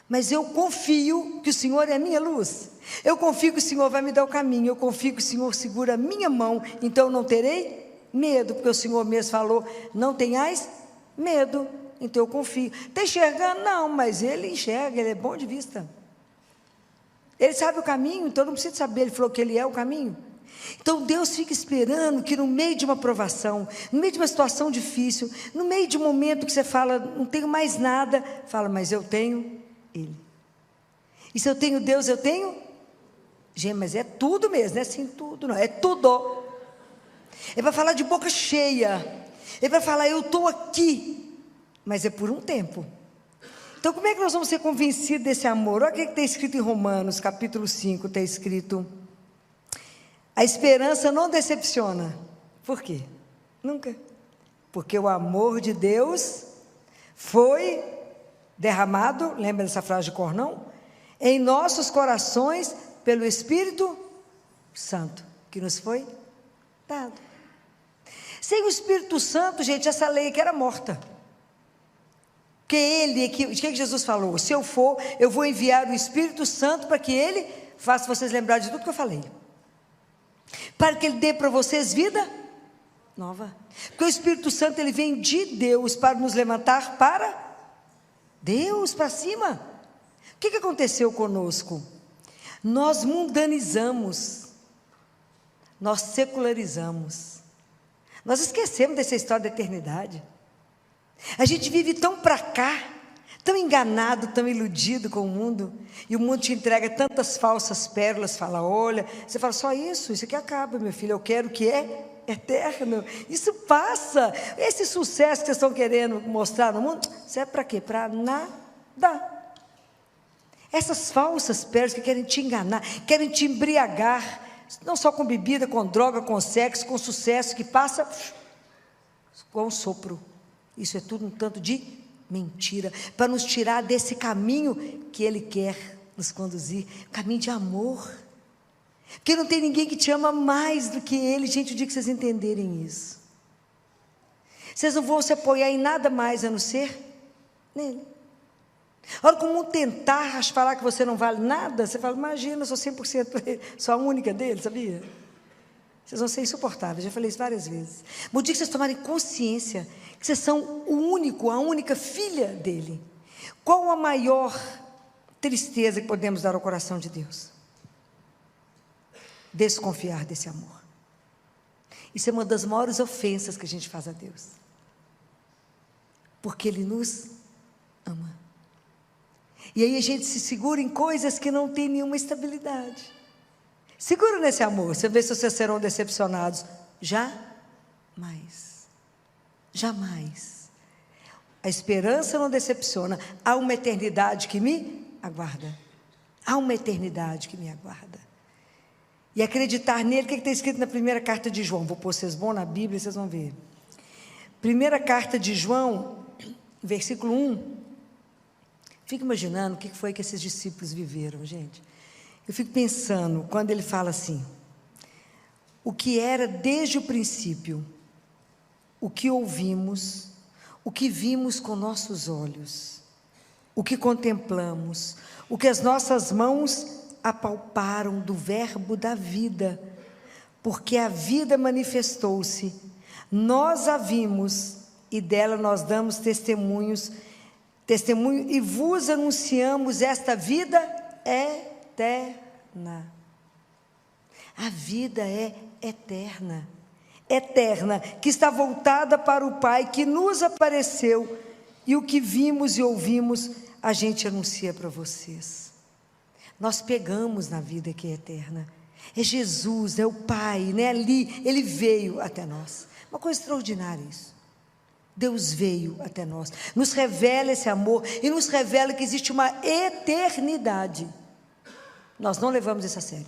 mas eu confio que o Senhor é a minha luz. Eu confio que o Senhor vai me dar o caminho. Eu confio que o Senhor segura a minha mão. Então eu não terei medo, porque o Senhor mesmo falou, não tenhais medo. Então eu confio. Está enxergando? Não, mas Ele enxerga, Ele é bom de vista. Ele sabe o caminho, então não precisa saber. Ele falou que Ele é o caminho. Então Deus fica esperando que no meio de uma provação, no meio de uma situação difícil, no meio de um momento que você fala, não tenho mais nada, fala, mas eu tenho Ele. E se eu tenho Deus, eu tenho? Gente, mas é tudo mesmo, não é assim tudo, não, é tudo. Ele vai falar de boca cheia, ele vai falar, eu estou aqui, mas é por um tempo. Então como é que nós vamos ser convencidos desse amor? Olha o que está escrito em Romanos, capítulo 5, está escrito, a esperança não decepciona. Por quê? Nunca. Porque o amor de Deus foi derramado, lembra dessa frase de Cornão? em nossos corações pelo Espírito Santo que nos foi dado. Sem o Espírito Santo, gente, essa lei aqui era morta. Porque o que Jesus falou? Se eu for, eu vou enviar o Espírito Santo para que ele faça vocês lembrar de tudo que eu falei. Para que ele dê para vocês vida nova. Porque o Espírito Santo, ele vem de Deus para nos levantar para Deus, para cima. O que aconteceu conosco? Nós mundanizamos, nós secularizamos, nós esquecemos dessa história da eternidade. A gente vive tão para cá, tão enganado, tão iludido com o mundo, e o mundo te entrega tantas falsas pérolas, fala, olha, você fala, só isso aqui acaba, meu filho, eu quero o que é eterno, isso passa. Esse sucesso que vocês estão querendo mostrar no mundo, serve para quê? Para nada. Essas falsas pérolas que querem te enganar, querem te embriagar, não só com bebida, com droga, com sexo, com sucesso, que passa com um sopro. Isso é tudo um tanto de mentira, para nos tirar desse caminho que Ele quer nos conduzir, caminho de amor. Porque não tem ninguém que te ama mais do que Ele, gente, o dia que vocês entenderem isso. Vocês não vão se apoiar em nada mais a não ser nele. A hora que o mundo tentar falar que você não vale nada, você fala, imagina, eu sou 100% para ele, sou a única dele, sabia? Vocês vão ser insuportáveis, já falei isso várias vezes. Mas o dia que vocês tomarem consciência que vocês são o único, a única filha dele, qual a maior tristeza que podemos dar ao coração de Deus? Desconfiar desse amor. Isso é uma das maiores ofensas que a gente faz a Deus, porque Ele nos ama. E aí a gente se segura em coisas que não tem nenhuma estabilidade. Segura nesse amor, você vê se vocês serão decepcionados. Jamais. Jamais. A esperança não decepciona. Há uma eternidade que me aguarda. Há uma eternidade que me aguarda. E acreditar nele, o que está escrito na primeira carta de João? Vou pôr vocês bom na Bíblia, vocês vão ver. Primeira carta de João, versículo 1. Fico imaginando o que foi que esses discípulos viveram, gente. Eu fico pensando, quando ele fala assim, o que era desde o princípio, o que ouvimos, o que vimos com nossos olhos, o que contemplamos, o que as nossas mãos apalparam do verbo da vida, porque a vida manifestou-se, nós a vimos e dela nós damos testemunho e vos anunciamos esta vida eterna. A vida é eterna, eterna, que está voltada para o Pai, que nos apareceu, e o que vimos e ouvimos, a gente anuncia para vocês. Nós pegamos na vida que é eterna, é Jesus, é o Pai, né? Ali, Ele veio até nós, uma coisa extraordinária isso. Deus veio até nós, nos revela esse amor e nos revela que existe uma eternidade. Nós não levamos isso a sério,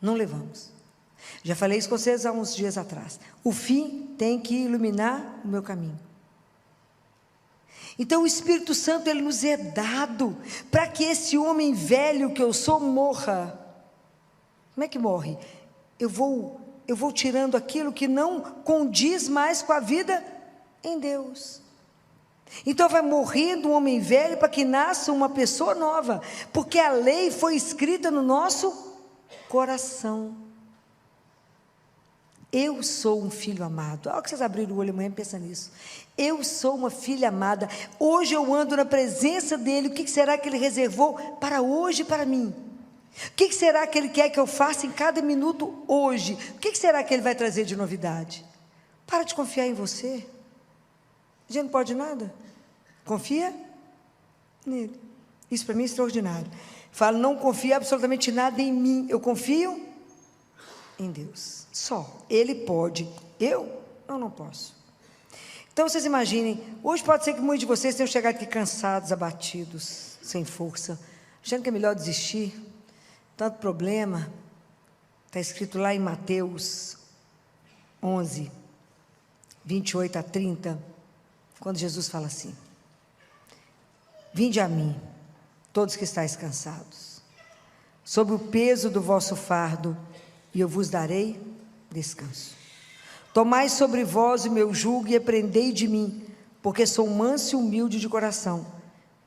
não levamos. Já falei isso com vocês há uns dias atrás. O fim tem que iluminar o meu caminho. Então o Espírito Santo, ele nos é dado para que esse homem velho que eu sou morra. Como é que morre? Eu vou tirando aquilo que não condiz mais com a vida em Deus. Então vai morrendo um homem velho para que nasça uma pessoa nova, porque a lei foi escrita no nosso coração. Eu sou um filho amado. Olha que vocês abriram o olho amanhã, pensa nisso. Eu sou uma filha amada. Hoje eu ando na presença dele. O que será que ele reservou para hoje e para mim? O que será que ele quer que eu faça em cada minuto hoje? O que será que ele vai trazer de novidade? Para de confiar em você. A gente não pode nada. Confia nele. Isso para mim é extraordinário. Fala, não confia absolutamente nada em mim. Eu confio em Deus. Só. Ele pode. Eu não posso. Então vocês imaginem, hoje pode ser que muitos de vocês tenham chegado aqui cansados, abatidos, sem força, achando que é melhor desistir. Tanto problema. Está escrito lá em Mateus 11, 28 a 30, quando Jesus fala assim: vinde a mim, todos que estáis cansados, sob o peso do vosso fardo, e eu vos darei descanso. Tomai sobre vós o meu jugo e aprendei de mim, porque sou manso e humilde de coração,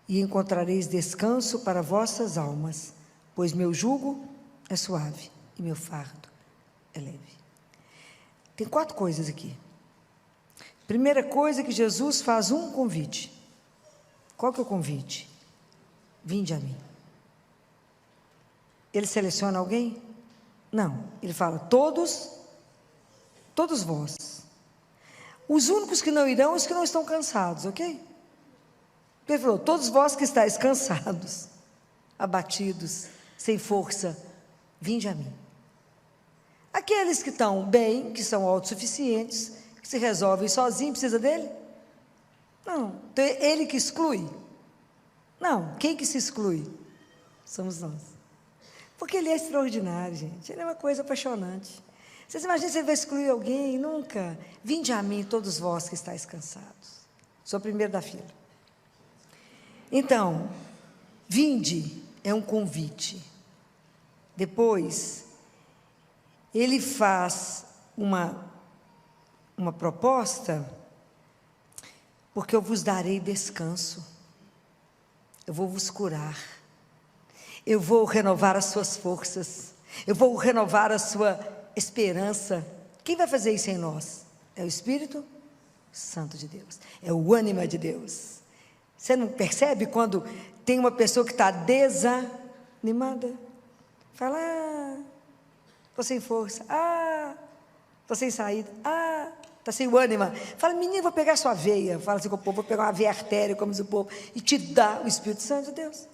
e encontrareis descanso para vossas almas, pois meu jugo é suave e meu fardo é leve. Tem 4 coisas aqui. Primeira coisa é que Jesus faz um convite. Qual que é o convite? Vinde a mim. Ele seleciona alguém? Não, ele fala, todos vós. Os únicos que não irão, os que não estão cansados, ok? Ele falou, todos vós que estáis cansados, abatidos, sem força, vinde a mim. Aqueles que estão bem, que são autossuficientes, que se resolvem sozinhos, precisa dele? Não. Então, ele que exclui? Não. Quem que se exclui? Somos nós. Porque ele é extraordinário, gente. Ele é uma coisa apaixonante. Vocês imaginam se ele vai excluir alguém? Nunca. Vinde a mim, todos vós que estáis cansados. Sou o primeiro da fila. Então, vinde é um convite. Depois, ele faz uma proposta, porque eu vos darei descanso, eu vou vos curar, eu vou renovar as suas forças, eu vou renovar a sua esperança. Quem vai fazer isso em nós? É o Espírito Santo de Deus, é o ânima de Deus. Você não percebe quando tem uma pessoa que está desanimada? Fala, estou sem força, estou sem saída, está sem o ânima. Fala, menino, vou pegar sua veia. Fala assim com o povo, vou pegar uma veia artéria, como diz o povo, e te dar o Espírito Santo de Deus,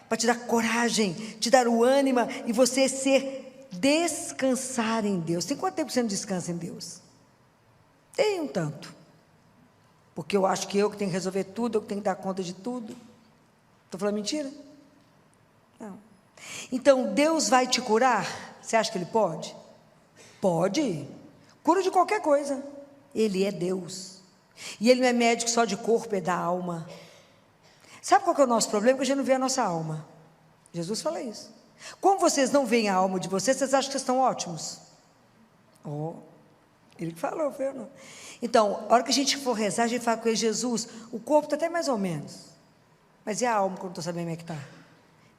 para te dar coragem, te dar o ânima, e você descansar em Deus. Tem quanto tempo você não descansa em Deus? Tem um tanto, porque eu acho que eu que tenho que resolver tudo, eu que tenho que dar conta de tudo. Estou falando mentira? Não. Então, Deus vai te curar? Você acha que Ele pode? Pode. Cura de qualquer coisa. Ele é Deus. E Ele não é médico só de corpo, é da alma. Sabe qual que é o nosso problema? Que a gente não vê a nossa alma. Jesus fala isso. Como vocês não veem a alma de vocês, vocês acham que vocês estão ótimos? Ele que falou, foi eu não. Então, a hora que a gente for rezar, a gente fala com ele, Jesus, o corpo está até mais ou menos, mas e a alma, que eu não estou sabendo como é que está?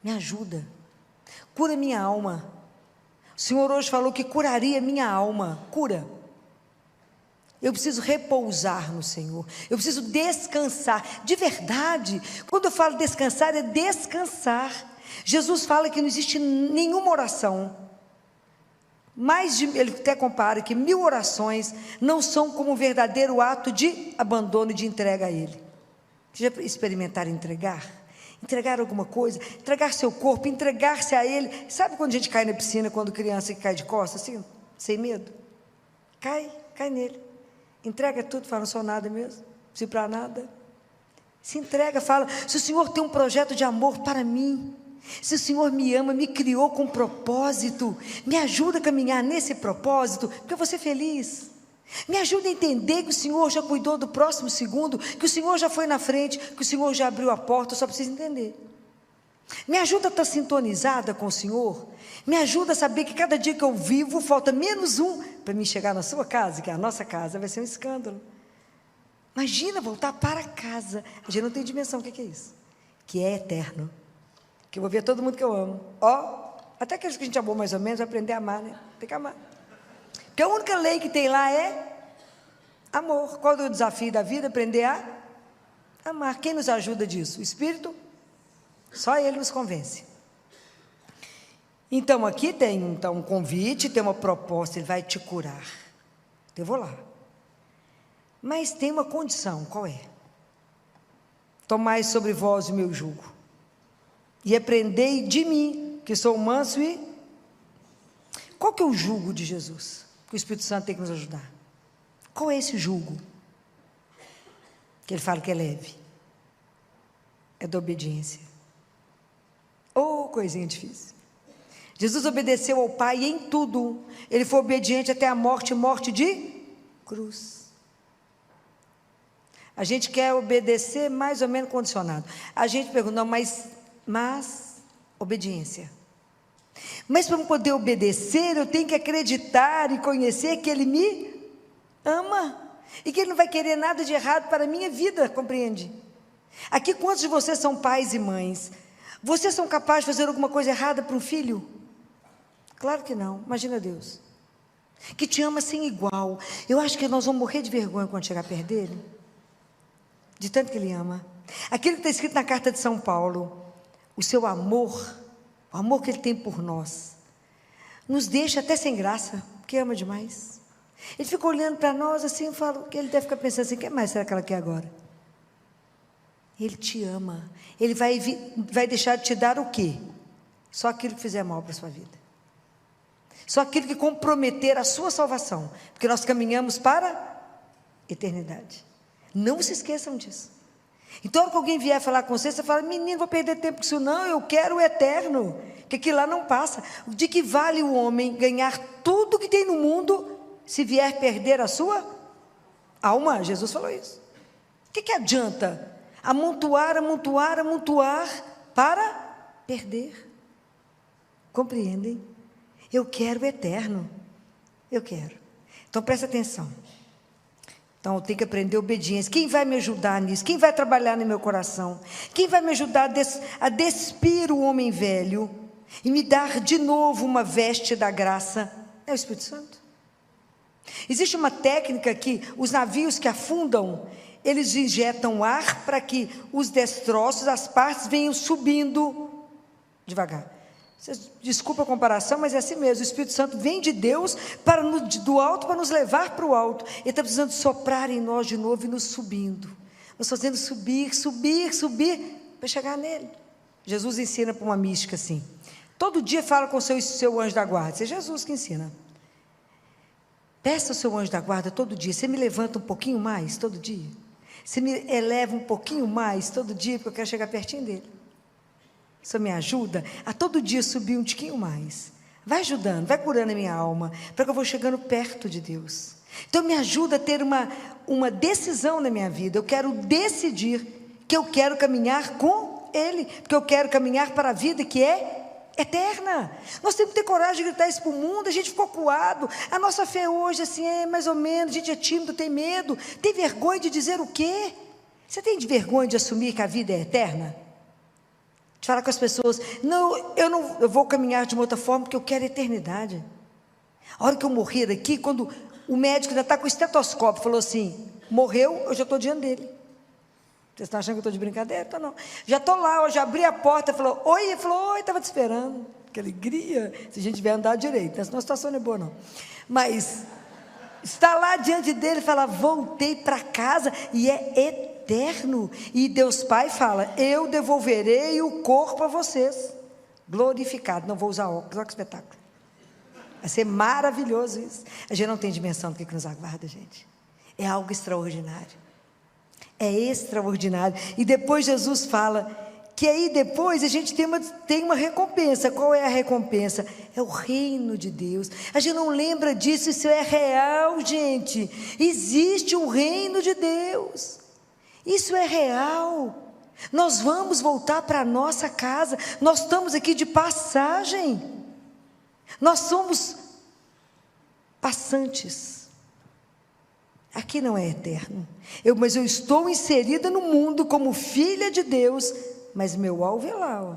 Me ajuda, cura minha alma. O Senhor hoje falou que curaria minha alma. Cura. Eu preciso repousar no Senhor, eu preciso descansar, de verdade. Quando eu falo descansar, é descansar. Jesus fala que não existe nenhuma oração, ele até compara que 1000 orações não são como um verdadeiro ato de abandono e de entrega a Ele. Vocês já experimentaram entregar? Entregar alguma coisa, entregar seu corpo, entregar-se a Ele. Sabe quando a gente cai na piscina, quando criança que cai de costas, assim, sem medo? Cai nele, entrega tudo, fala, não sou nada mesmo, não preciso para nada. Se entrega, fala, se o Senhor tem um projeto de amor para mim, se o Senhor me ama, me criou com propósito, me ajuda a caminhar nesse propósito, porque eu vou ser feliz. Me ajuda a entender que o Senhor já cuidou do próximo segundo, que o Senhor já foi na frente, que o Senhor já abriu a porta, eu só preciso entender. Me ajuda a estar sintonizada com o Senhor, me ajuda a saber que cada dia que eu vivo, falta menos um para mim chegar na sua casa, que a nossa casa vai ser um escândalo. Imagina voltar para casa, a gente não tem dimensão, o que é isso? Que é eterno, que eu vou ver todo mundo que eu amo, até aqueles que a gente amou mais ou menos, vai aprender a amar, né? Tem que amar, porque a única lei que tem lá é amor. Qual é o desafio da vida? Aprender a amar. Quem nos ajuda disso? O Espírito? Só Ele nos convence. Então aqui tem um convite, tem uma proposta, Ele vai te curar, eu vou lá, mas tem uma condição. Qual é? Tomai sobre vós o meu jugo e aprendei de mim, que sou manso e... Qual que é o jugo de Jesus? Que o Espírito Santo tem que nos ajudar. Qual é esse jugo? Que Ele fala que é leve. É da obediência. Coisinha difícil. Jesus obedeceu ao Pai em tudo. Ele foi obediente até a morte de cruz. A gente quer obedecer mais ou menos condicionado. A gente pergunta, não, mas mas obediência. Mas para poder obedecer, eu tenho que acreditar e conhecer que Ele me ama e que Ele não vai querer nada de errado para a minha vida, compreende? Aqui, quantos de vocês são pais e mães? Vocês são capazes de fazer alguma coisa errada para um filho? Claro que não. Imagina Deus, que te ama sem igual. Eu acho que nós vamos morrer de vergonha quando chegar perto dele, de tanto que Ele ama. Aquilo que está escrito na carta de São Paulo, o seu amor, o amor que Ele tem por nós, nos deixa até sem graça, porque ama demais. Ele fica olhando para nós assim, eu falo que Ele deve ficar pensando assim, o que mais será que ela quer agora? Ele te ama. Ele vai deixar de te dar o quê? Só aquilo que fizer mal para a sua vida. Só aquilo que comprometer a sua salvação, porque nós caminhamos para a eternidade. Não se esqueçam disso. Então, quando alguém vier falar com você, você fala, menino, vou perder tempo com isso não, eu quero o eterno, que aquilo lá não passa. De que vale o homem ganhar tudo que tem no mundo, se vier perder a sua alma? Jesus falou isso. O que adianta amontoar para perder? Compreendem? Eu quero o eterno, eu quero. Então presta atenção. Então eu tenho que aprender obediência. Quem vai me ajudar nisso? Quem vai trabalhar no meu coração? Quem vai me ajudar a despir o homem velho e me dar de novo uma veste da graça? É o Espírito Santo. Existe uma técnica que os navios que afundam, eles injetam ar para que os destroços, as partes venham subindo devagar. Desculpa a comparação, mas é assim mesmo. O Espírito Santo vem de Deus do alto para nos levar para o alto. Ele está precisando soprar em nós de novo e nos subindo. Nós fazendo subir, para chegar nele. Jesus ensina para uma mística assim. Todo dia fala com o seu anjo da guarda. Isso é Jesus que ensina. Peça ao seu anjo da guarda todo dia. Você me levanta um pouquinho mais todo dia? Você me eleva um pouquinho mais todo dia, porque eu quero chegar pertinho dele. Isso me ajuda a todo dia subir um tiquinho mais. Vai ajudando, vai curando a minha alma, para que eu vou chegando perto de Deus. Então me ajuda a ter uma decisão na minha vida. Eu quero decidir que eu quero caminhar com Ele, porque eu quero caminhar para a vida que é eterna. Nós temos que ter coragem de gritar isso para o mundo. A gente ficou coado. A nossa fé hoje assim é mais ou menos. A gente é tímido, tem medo, tem vergonha de dizer o quê? Você tem vergonha de assumir que a vida é eterna? De falar com as pessoas, eu vou caminhar de uma outra forma, porque eu quero a eternidade. A hora que eu morrer daqui, quando o médico ainda está com o estetoscópio, falou assim, morreu, eu já estou diante dele. Vocês estão achando que eu estou de brincadeira? Então não. Já estou lá, eu já abri a porta, falou, oi, estava te esperando. Que alegria, se a gente tiver andado direito, senão a situação não é boa não. Mas, está lá diante dele, fala, voltei para casa, e é eterno, e Deus Pai fala, eu devolverei o corpo a vocês, glorificado. Não vou usar óculos, olha que espetáculo, vai ser maravilhoso isso. A gente não tem dimensão do que nos aguarda, gente. É algo extraordinário, é extraordinário. E depois Jesus fala que aí depois a gente tem uma recompensa. Qual é a recompensa? É o reino de Deus. A gente não lembra disso, isso é real, gente. Existe um reino de Deus, isso é real. Nós vamos voltar para a nossa casa. Nós estamos aqui de passagem, nós somos passantes. Aqui não é eterno. Mas eu estou inserida no mundo como filha de Deus, mas meu alvo é lá, ó.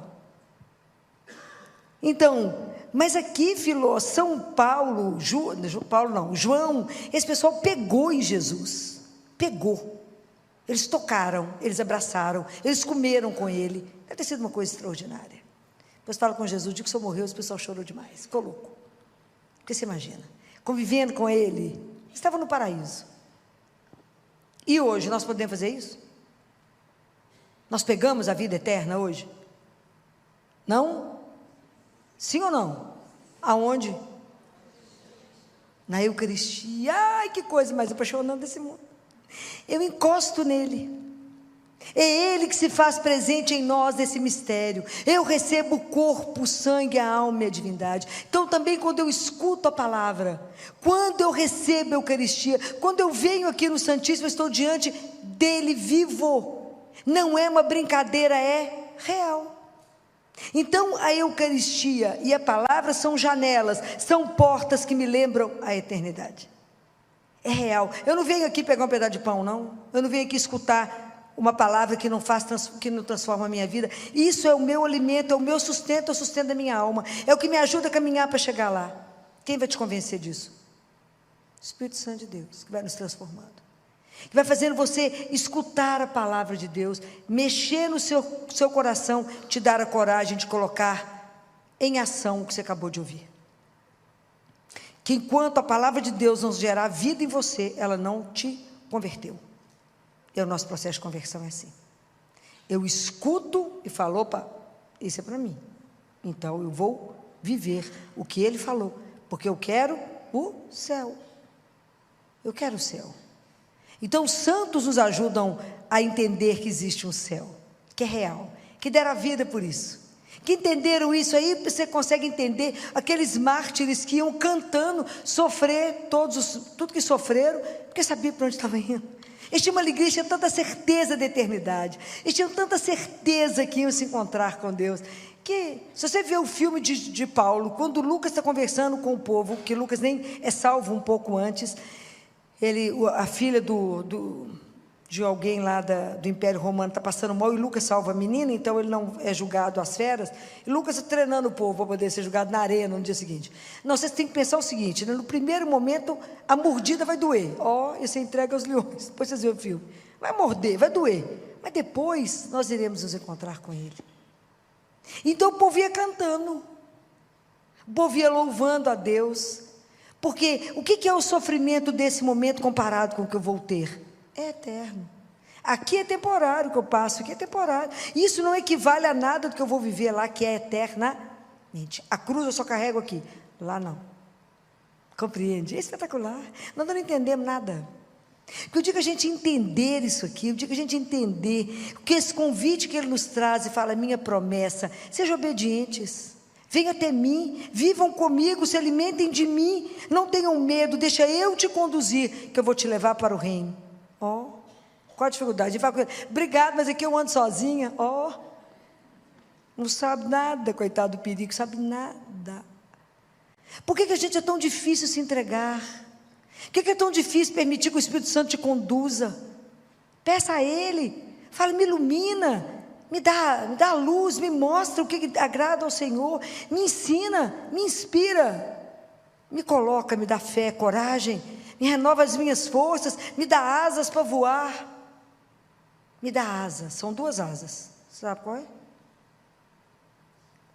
Então, mas aqui, São Paulo, João, esse pessoal pegou em Jesus, pegou. Eles tocaram, eles abraçaram, eles comeram com ele. Deve ter sido uma coisa extraordinária. Depois fala com Jesus, o dia que o Senhor morreu, o pessoal chorou demais, ficou louco. Porque você imagina, convivendo com ele, estava no paraíso. E hoje nós podemos fazer isso? Nós pegamos a vida eterna hoje? Não? Sim ou não? Aonde? Na Eucaristia. Ai, que coisa mais apaixonante desse mundo. Eu encosto nele. É Ele que se faz presente em nós nesse mistério. Eu recebo o corpo, o sangue, a alma e a divindade. Então também quando eu escuto a palavra, quando eu recebo a Eucaristia, quando eu venho aqui no Santíssimo, eu estou diante dele vivo. Não é uma brincadeira, é real. Então, a Eucaristia e a palavra são janelas, são portas que me lembram a eternidade. É real. Eu não venho aqui pegar um pedaço de pão, não. Eu não venho aqui escutar uma palavra que não transforma a minha vida. Isso é o meu alimento, é o meu sustento, é o sustento da minha alma. É o que me ajuda a caminhar para chegar lá. Quem vai te convencer disso? O Espírito Santo de Deus, que vai nos transformando. Que vai fazendo você escutar a palavra de Deus, mexer no seu coração, te dar a coragem de colocar em ação o que você acabou de ouvir. Que enquanto a palavra de Deus não gerar vida em você, ela não te converteu. E o nosso processo de conversão é assim. Eu escuto e falo, opa, isso é para mim. Então eu vou viver o que ele falou, porque eu quero o céu. Eu quero o céu. Então os santos nos ajudam a entender que existe um céu, que é real, que deram a vida por isso. Que entenderam isso aí, você consegue entender aqueles mártires que iam cantando, sofrer, tudo que sofreram, porque sabia para onde estava indo. Eles tinham uma alegria, tinham tanta certeza da eternidade, eles tinham tanta certeza que iam se encontrar com Deus, que se você ver o filme de Paulo, quando Lucas está conversando com o povo, que Lucas nem é salvo um pouco antes, a filha de alguém lá do Império Romano está passando mal, e Lucas salva a menina, então ele não é julgado às feras, e Lucas está treinando o povo para poder ser julgado na arena no dia seguinte. Não, vocês têm que pensar o seguinte, né? No primeiro momento, a mordida vai doer, e você entrega aos leões, depois vocês veem o filme, vai morder, vai doer, mas depois nós iremos nos encontrar com ele. Então o povo ia cantando, o povo ia louvando a Deus, porque o que é o sofrimento desse momento comparado com o que eu vou ter? É eterno. Aqui é temporário o que eu passo, aqui é temporário. Isso não equivale a nada do que eu vou viver lá, que é eternamente. A cruz eu só carrego aqui, lá não. Compreende? É espetacular. Nós não entendemos nada. Porque o dia que a gente entender isso aqui, o dia que a gente entender que esse convite que ele nos traz e fala, minha promessa, sejam obedientes. Venham até mim, vivam comigo, se alimentem de mim, não tenham medo, deixa eu te conduzir, que eu vou te levar para o reino. Qual a dificuldade? Obrigado, mas aqui eu ando sozinha. Não sabe nada, coitado do perigo, sabe nada. Por que a gente é tão difícil se entregar? Por que é tão difícil permitir que o Espírito Santo te conduza? Peça a Ele, fala, me ilumina, me dá luz, me mostra o que agrada ao Senhor, me ensina, me inspira, me coloca, me dá fé, coragem, me renova as minhas forças, me dá asas para voar. Me dá asas, são duas asas, sabe qual é?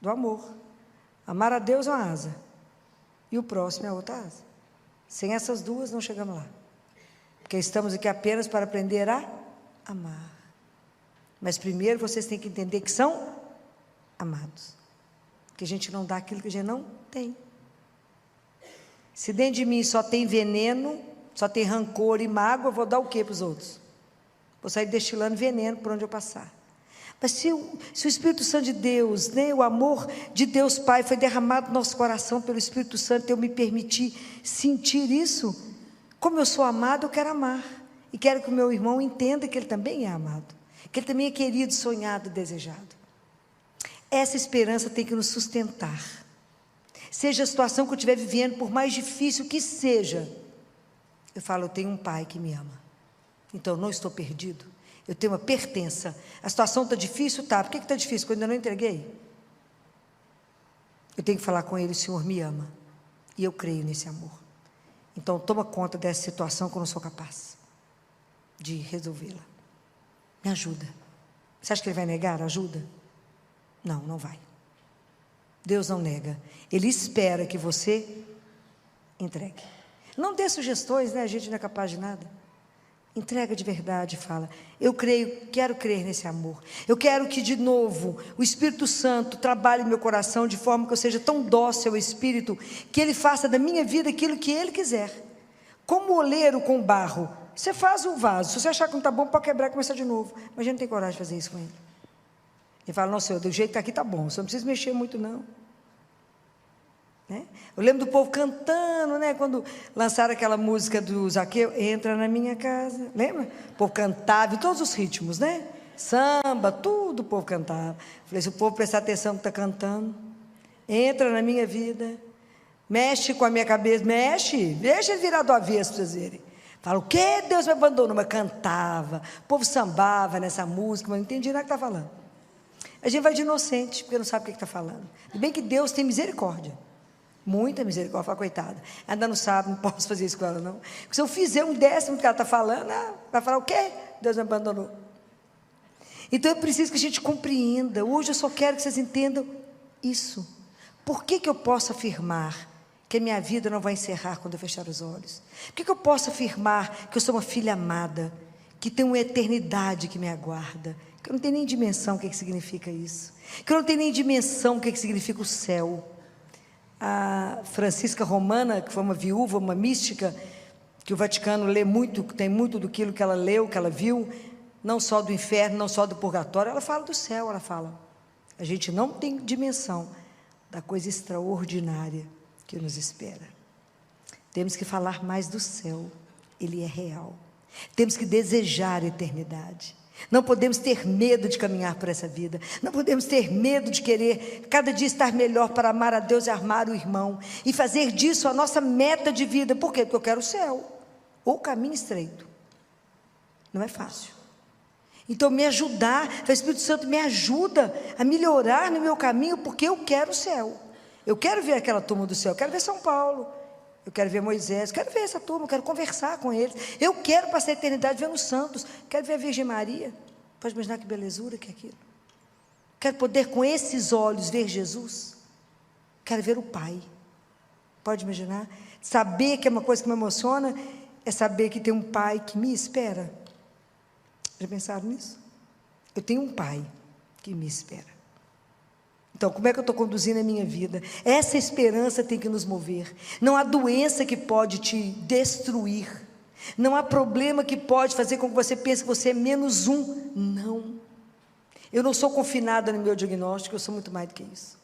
Do amor. Amar a Deus é uma asa, e o próximo é outra asa. Sem essas duas não chegamos lá, porque estamos aqui apenas para aprender a amar. Mas primeiro vocês têm que entender que são amados, que a gente não dá aquilo que a gente não tem. Se dentro de mim só tem veneno, só tem rancor e mágoa, eu vou dar o que para os outros? Vou sair destilando veneno por onde eu passar. Mas se o Espírito Santo de Deus, né, o amor de Deus Pai foi derramado no nosso coração pelo Espírito Santo, eu me permiti sentir isso, como eu sou amado, eu quero amar, e quero que o meu irmão entenda que ele também é amado, que ele também é querido, sonhado, desejado. Essa esperança tem que nos sustentar, seja a situação que eu estiver vivendo, por mais difícil que seja, eu falo, eu tenho um Pai que me ama, então eu não estou perdido, eu tenho uma pertença. A situação está difícil? Tá. Por que está difícil? Porque eu ainda não entreguei. Eu tenho que falar com Ele, o Senhor me ama, e eu creio nesse amor. Então toma conta dessa situação que eu não sou capaz de resolvê-la. Me ajuda. Você acha que Ele vai negar a ajuda? Não, não vai. Deus não nega. Ele espera que você entregue. Não dê sugestões, né? A gente não é capaz de nada. Entrega de verdade, fala, eu creio, quero crer nesse amor, eu quero que de novo o Espírito Santo trabalhe no meu coração de forma que eu seja tão dócil ao Espírito, que Ele faça da minha vida aquilo que Ele quiser, como o oleiro com barro, você faz o vaso, se você achar que não está bom, pode quebrar e começar de novo, mas a gente não tem coragem de fazer isso com Ele. Ele fala, não Senhor, do jeito que está aqui está bom, você não precisa mexer muito não. Né? Eu lembro do povo cantando, né? Quando lançaram aquela música do Zaqueu, entra na minha casa, lembra? O povo cantava em todos os ritmos, né? Samba, tudo o povo cantava. Falei, se o povo prestar atenção no que está cantando, entra na minha vida, mexe com a minha cabeça, mexe, deixa ele virar do avesso para vocês verem. Fala, o quê? Deus me abandonou. Mas cantava, o povo sambava nessa música, mas não entendi nada que está falando. A gente vai de inocente, porque não sabe o que está falando. E bem que Deus tem misericórdia, muita misericórdia. Fala, coitada, ainda não sabe, não posso fazer isso com ela, não. Porque se eu fizer um décimo do que ela está falando, vai falar, o quê? Deus me abandonou. Então é preciso que a gente compreenda. Hoje eu só quero que vocês entendam isso. Por que eu posso afirmar que a minha vida não vai encerrar quando eu fechar os olhos? Por que eu posso afirmar que eu sou uma filha amada, que tem uma eternidade que me aguarda, que eu não tenho nem dimensão o que significa isso, que eu não tenho nem dimensão o que significa o céu? A Francisca Romana, que foi uma viúva, uma mística, que o Vaticano lê muito, tem muito do que ela leu, que ela viu, não só do inferno, não só do purgatório, ela fala do céu, ela fala, a gente não tem dimensão da coisa extraordinária que nos espera. Temos que falar mais do céu, ele é real. Temos que desejar a eternidade. Não podemos ter medo de caminhar por essa vida, não podemos ter medo de querer cada dia estar melhor para amar a Deus e amar o irmão, e fazer disso a nossa meta de vida. Por quê? Porque eu quero o céu, ou o caminho estreito. Não é fácil. Então me ajudar, o Espírito Santo me ajuda a melhorar no meu caminho, porque eu quero o céu. Eu quero ver aquela turma do céu, eu quero ver São Paulo, eu quero ver Moisés, eu quero ver essa turma, eu quero conversar com eles, eu quero passar a eternidade vendo os santos, quero ver a Virgem Maria. Pode imaginar que belezura que é aquilo? Quero poder com esses olhos ver Jesus, quero ver o Pai. Pode imaginar? Saber que é uma coisa que me emociona, é saber que tem um Pai que me espera. Já pensaram nisso? Eu tenho um Pai que me espera. Então, como é que eu estou conduzindo a minha vida? Essa esperança tem que nos mover. Não há doença que pode te destruir. Não há problema que pode fazer com que você pense que você é menos um. Não. Eu não sou confinada no meu diagnóstico, eu sou muito mais do que isso.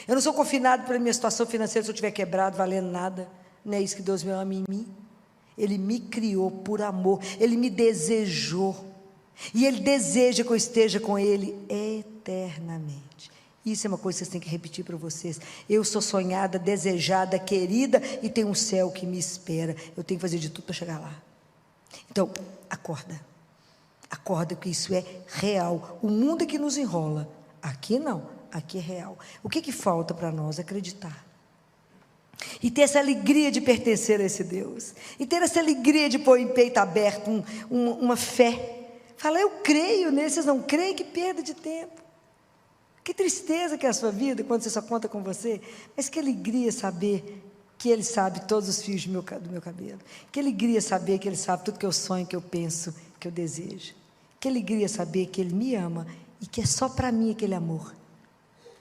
Eu não sou confinada pela minha situação financeira, se eu estiver quebrado, valendo nada. Não é isso que Deus me ama em mim. Ele me criou por amor, Ele me desejou. E Ele deseja que eu esteja com Ele eternamente. Isso é uma coisa que vocês têm que repetir para vocês. Eu sou sonhada, desejada, querida, e tem um céu que me espera. Eu tenho que fazer de tudo para chegar lá. Então, acorda. Acorda que isso é real. O mundo é que nos enrola. Aqui não, aqui é real. O que falta para nós? Acreditar. E ter essa alegria de pertencer a esse Deus. E ter essa alegria de pôr em peito aberto uma fé. Fala, eu creio nele, vocês não creem? Que perda de tempo. Que tristeza que é a sua vida, quando você só conta com você. Mas que alegria saber que Ele sabe todos os fios do meu cabelo. Que alegria saber que Ele sabe tudo que eu sonho, que eu penso, que eu desejo. Que alegria saber que Ele me ama e que é só para mim aquele amor.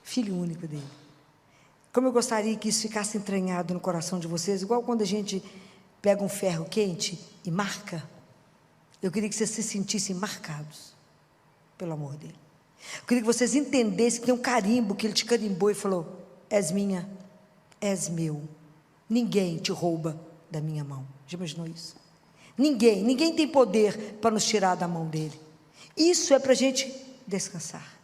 Filho único dEle. Como eu gostaria que isso ficasse entranhado no coração de vocês, igual quando a gente pega um ferro quente e marca. Eu queria que vocês se sentissem marcados pelo amor dEle. Eu queria que vocês entendessem que tem um carimbo, que Ele te carimbou e falou, és minha, és meu, ninguém te rouba da minha mão. Já imaginou isso? Ninguém tem poder para nos tirar da mão dEle. Isso é para a gente descansar.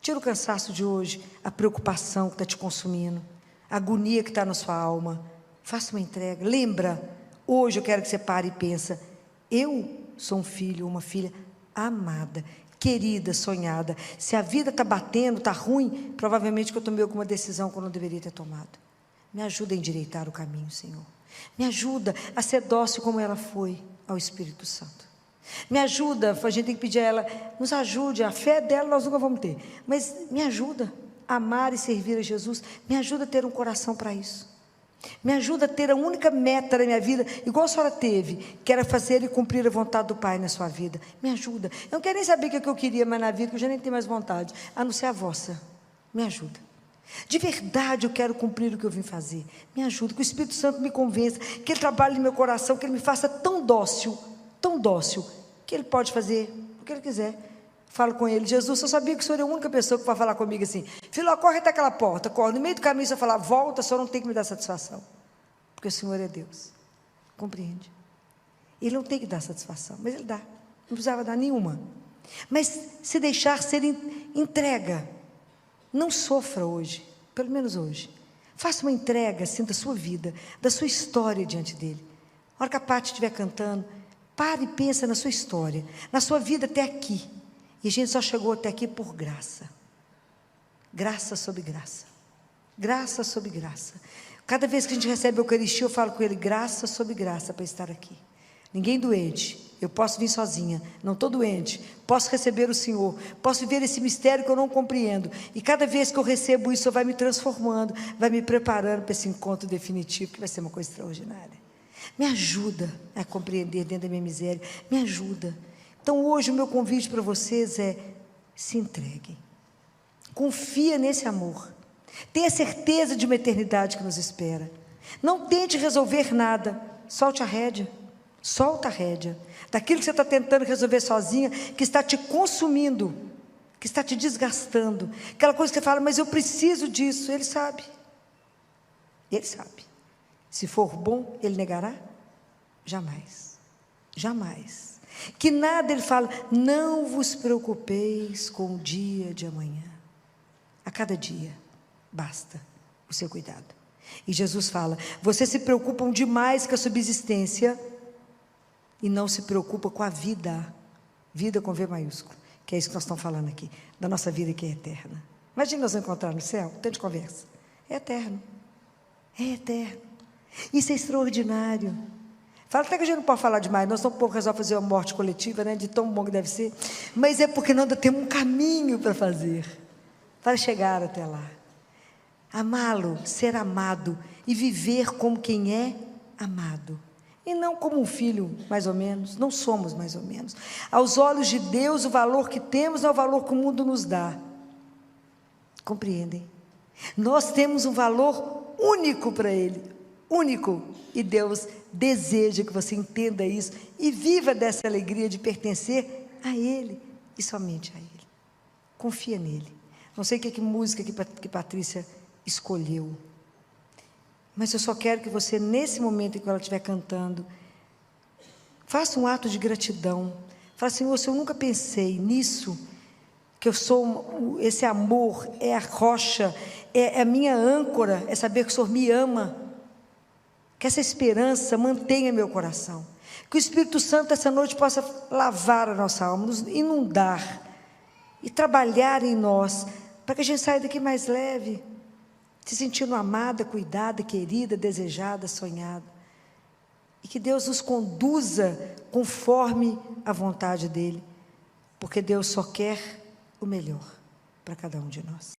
Tira o cansaço de hoje, a preocupação que está te consumindo, a agonia que está na sua alma. Faça uma entrega. Lembra, hoje eu quero que você pare e pense, eu sou um filho, uma filha amada, querida, sonhada. Se a vida está batendo, está ruim, provavelmente que eu tomei alguma decisão que eu não deveria ter tomado. Me ajuda a endireitar o caminho, Senhor. Me ajuda a ser dócil como ela foi ao Espírito Santo. Me ajuda, a gente tem que pedir a ela, nos ajude, a fé dela nós nunca vamos ter, mas me ajuda a amar e servir a Jesus, me ajuda a ter um coração para isso, me ajuda a ter a única meta da minha vida, igual a senhora teve, que era fazer e cumprir a vontade do Pai na sua vida. Me ajuda, eu não quero nem saber o que eu queria mais na vida, que eu já nem tenho mais vontade, a não ser a vossa. Me ajuda, de verdade eu quero cumprir o que eu vim fazer. Me ajuda, que o Espírito Santo me convença, que Ele trabalhe no meu coração, que Ele me faça tão dócil, que Ele pode fazer o que Ele quiser. Falo com Ele, Jesus, eu sabia que o Senhor é a única pessoa que vai falar comigo assim, filho, corre até aquela porta, corre, no meio do caminho você falar, volta, só não tem que me dar satisfação, porque o Senhor é Deus, compreende? Ele não tem que dar satisfação, mas Ele dá, não precisava dar nenhuma, Mas se deixar ser entrega. Não sofra hoje, pelo menos hoje. Faça uma entrega assim da sua vida, da sua história diante dele. A hora que a Paty estiver cantando, pare e pensa na sua história, na sua vida até aqui. E a gente só chegou até aqui por graça. Graça sobre graça. Graça sobre graça. Cada vez que a gente recebe a Eucaristia, eu falo com ele, graça sobre graça para estar aqui. Ninguém doente, eu posso vir sozinha, não estou doente, posso receber o Senhor, posso viver esse mistério que eu não compreendo, e cada vez que eu recebo isso, vai me transformando, vai me preparando para esse encontro definitivo, que vai ser uma coisa extraordinária. Me ajuda a compreender dentro da minha miséria, me ajuda. Então hoje o meu convite para vocês é, se entreguem, confia nesse amor, tenha certeza de uma eternidade que nos espera, não tente resolver nada, solte a rédea. Solta a rédea, daquilo que você está tentando resolver sozinha, que está te consumindo, que está te desgastando, aquela coisa que você fala, mas eu preciso disso, ele sabe, se for bom, ele negará? Jamais, jamais, que nada ele fala, não vos preocupeis com o dia de amanhã, a cada dia, basta o seu cuidado, e Jesus fala, vocês se preocupam demais com a subsistência, e não se preocupa com a vida, vida com V maiúsculo, que é isso que nós estamos falando aqui, da nossa vida que é eterna. Imagina nós encontrar no céu, tanto de conversa, é eterno, isso é extraordinário. Fala até que a gente não pode falar demais, nós estamos resolvendo fazer uma morte coletiva, né, de tão bom que deve ser, mas é porque nós ainda temos um caminho para fazer, para chegar até lá, amá-lo, ser amado, e viver como quem é amado, e não como um filho, mais ou menos, não somos mais ou menos. Aos olhos de Deus, o valor que temos é o valor que o mundo nos dá. Compreendem? Nós temos um valor único para Ele, único, e Deus deseja que você entenda isso, e viva dessa alegria de pertencer a Ele, e somente a Ele. Confia nele. Não sei que música que Patrícia escolheu, mas eu só quero que você, nesse momento em que ela estiver cantando, faça um ato de gratidão. Fala, Senhor, se eu nunca pensei nisso, que eu sou, esse amor é a rocha, é a minha âncora, é saber que o Senhor me ama, que essa esperança mantenha meu coração, que o Espírito Santo essa noite possa lavar a nossa alma, nos inundar, e trabalhar em nós, para que a gente saia daqui mais leve, se sentindo amada, cuidada, querida, desejada, sonhada. E que Deus nos conduza conforme a vontade dEle, porque Deus só quer o melhor para cada um de nós.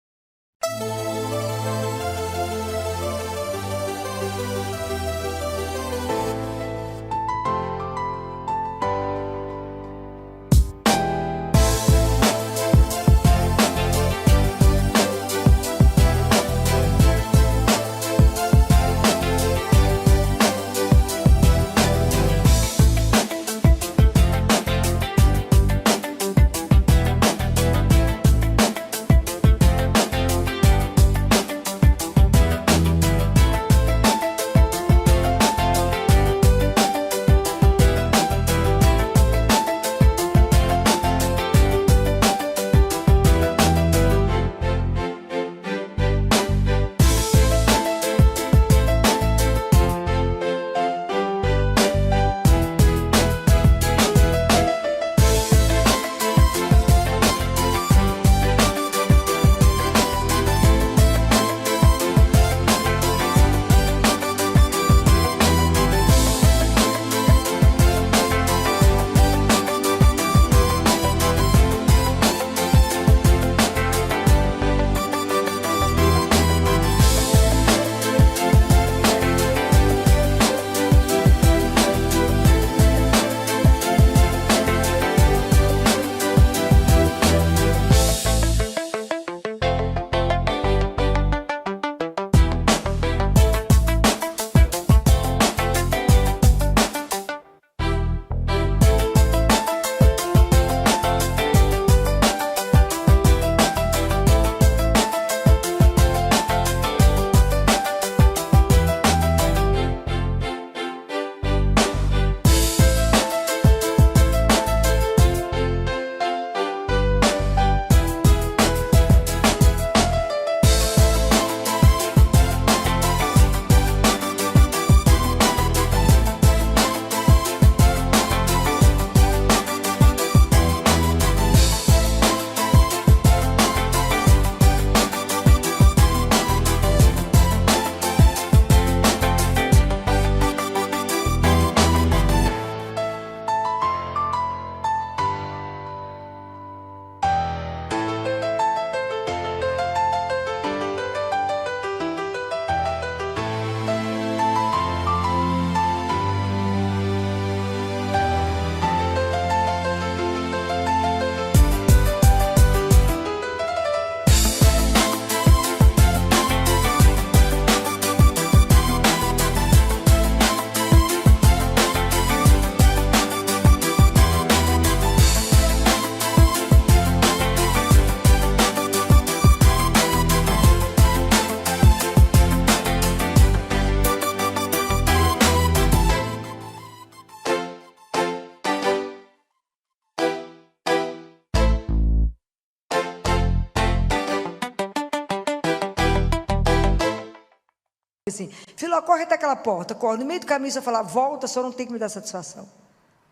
assim, Filó, corre até aquela porta, corre. No meio do caminho você vai falar, volta, só não tem que me dar satisfação.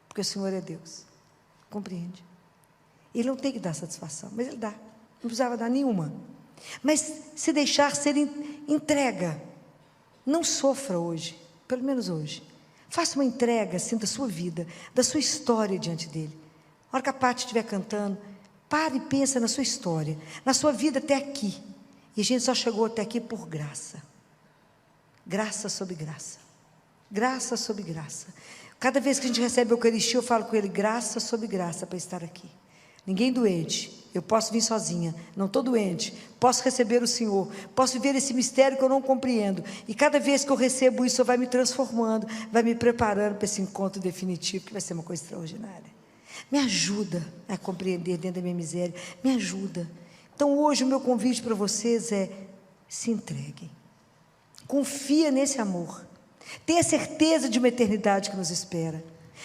Porque o Senhor é Deus. Compreende? Ele não tem que dar satisfação, mas Ele dá. Não precisava dar nenhuma. Mas se deixar ser entrega, não sofra hoje, pelo menos hoje. Faça uma entrega assim da sua vida, da sua história diante dEle. Na hora que a Pati estiver cantando, pare e pensa na sua história, na sua vida até aqui. E a gente só chegou até aqui por graça. Graça sobre graça. Graça sobre graça. Cada vez que a gente recebe a Eucaristia, eu falo com ele, graça sobre graça para estar aqui. Ninguém doente, eu posso vir sozinha, não estou doente, posso receber o Senhor, posso viver esse mistério que eu não compreendo. E cada vez que eu recebo isso, vai me transformando, vai me preparando para esse encontro definitivo, que vai ser uma coisa extraordinária. Me ajuda a compreender dentro da minha miséria, me ajuda. Então hoje o meu convite para vocês é, se entreguem. Confia nesse amor. Tenha certeza de uma eternidade que nos espera.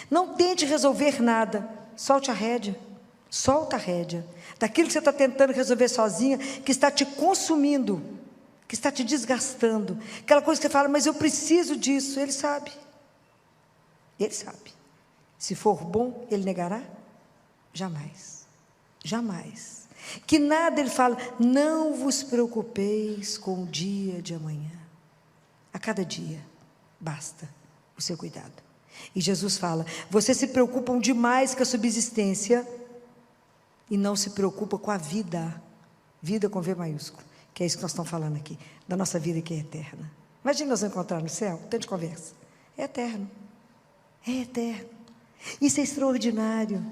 Não tente resolver nada. Solte a rédea. Solta a rédea. Daquilo que você está tentando resolver sozinha, que está te consumindo, que está te desgastando. Aquela coisa que você fala, mas eu preciso disso. Ele sabe. Ele sabe. Se for bom, Ele negará? Jamais. Jamais. Que nada Ele fala, não vos preocupeis com o dia de amanhã. A cada dia. Basta o seu cuidado. E Jesus fala, vocês se preocupam demais com a subsistência e não se preocupam com a vida. Vida com V maiúsculo, que é isso que nós estamos falando aqui, da nossa vida que é eterna. Imagina nós encontrar no céu, tanto de conversa. É eterno. É eterno. Isso é extraordinário.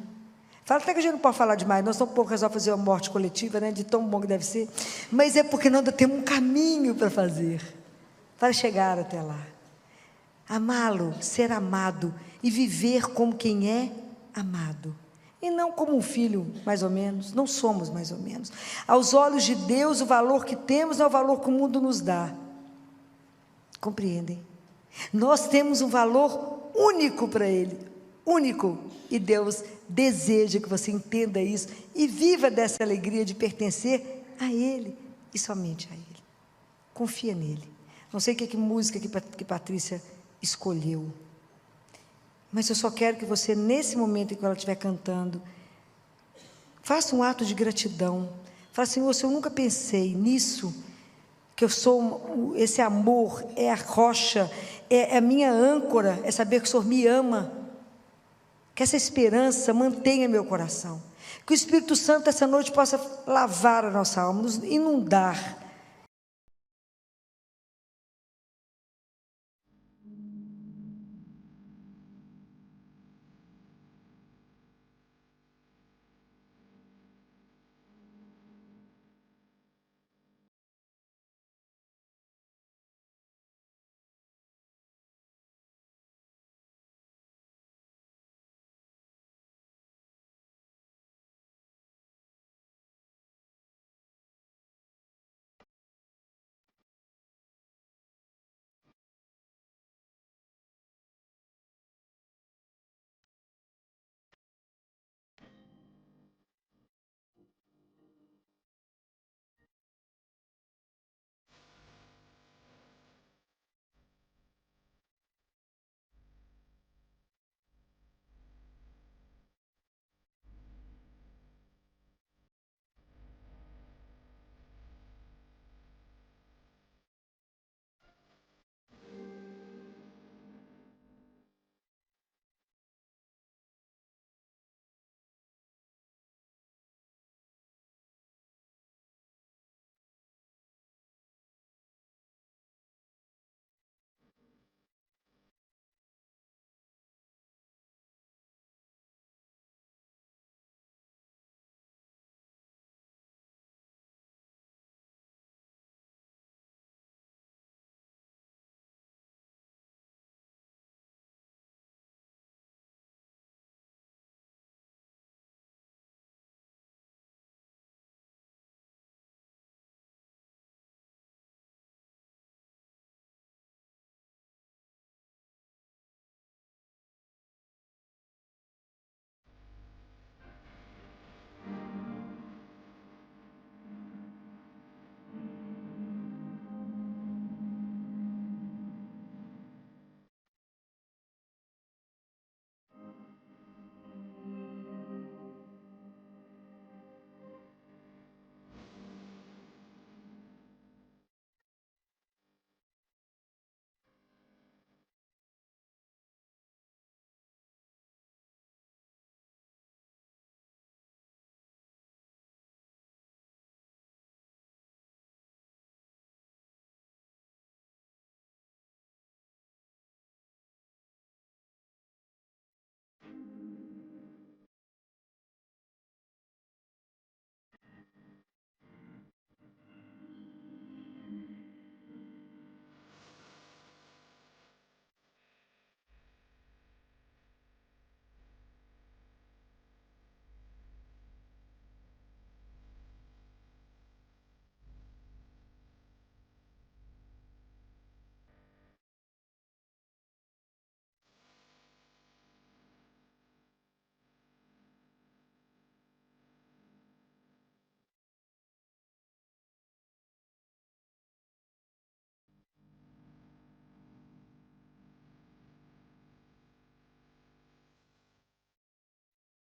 Fala até que a gente não pode falar demais, nós tão pouco resolve fazer uma morte coletiva, né, de tão bom que deve ser, mas é porque nós ainda temos um caminho para fazer, para chegar até lá. Amá-lo, ser amado e viver como quem é amado. E não como um filho, mais ou menos, não somos mais ou menos. Aos olhos de Deus, o valor que temos é o valor que o mundo nos dá. Compreendem? Nós temos um valor único para Ele, único. E Deus deseja que você entenda isso e viva dessa alegria de pertencer a Ele e somente a Ele. Confia nele. Não sei que música que Patrícia escolheu, mas eu só quero que você, nesse momento em que ela estiver cantando, faça um ato de gratidão. Fala, Senhor, se eu nunca pensei nisso, que eu sou, esse amor é a rocha, é a minha âncora, é saber que o Senhor me ama, que essa esperança mantenha meu coração, que o Espírito Santo essa noite possa lavar a nossa alma, nos inundar,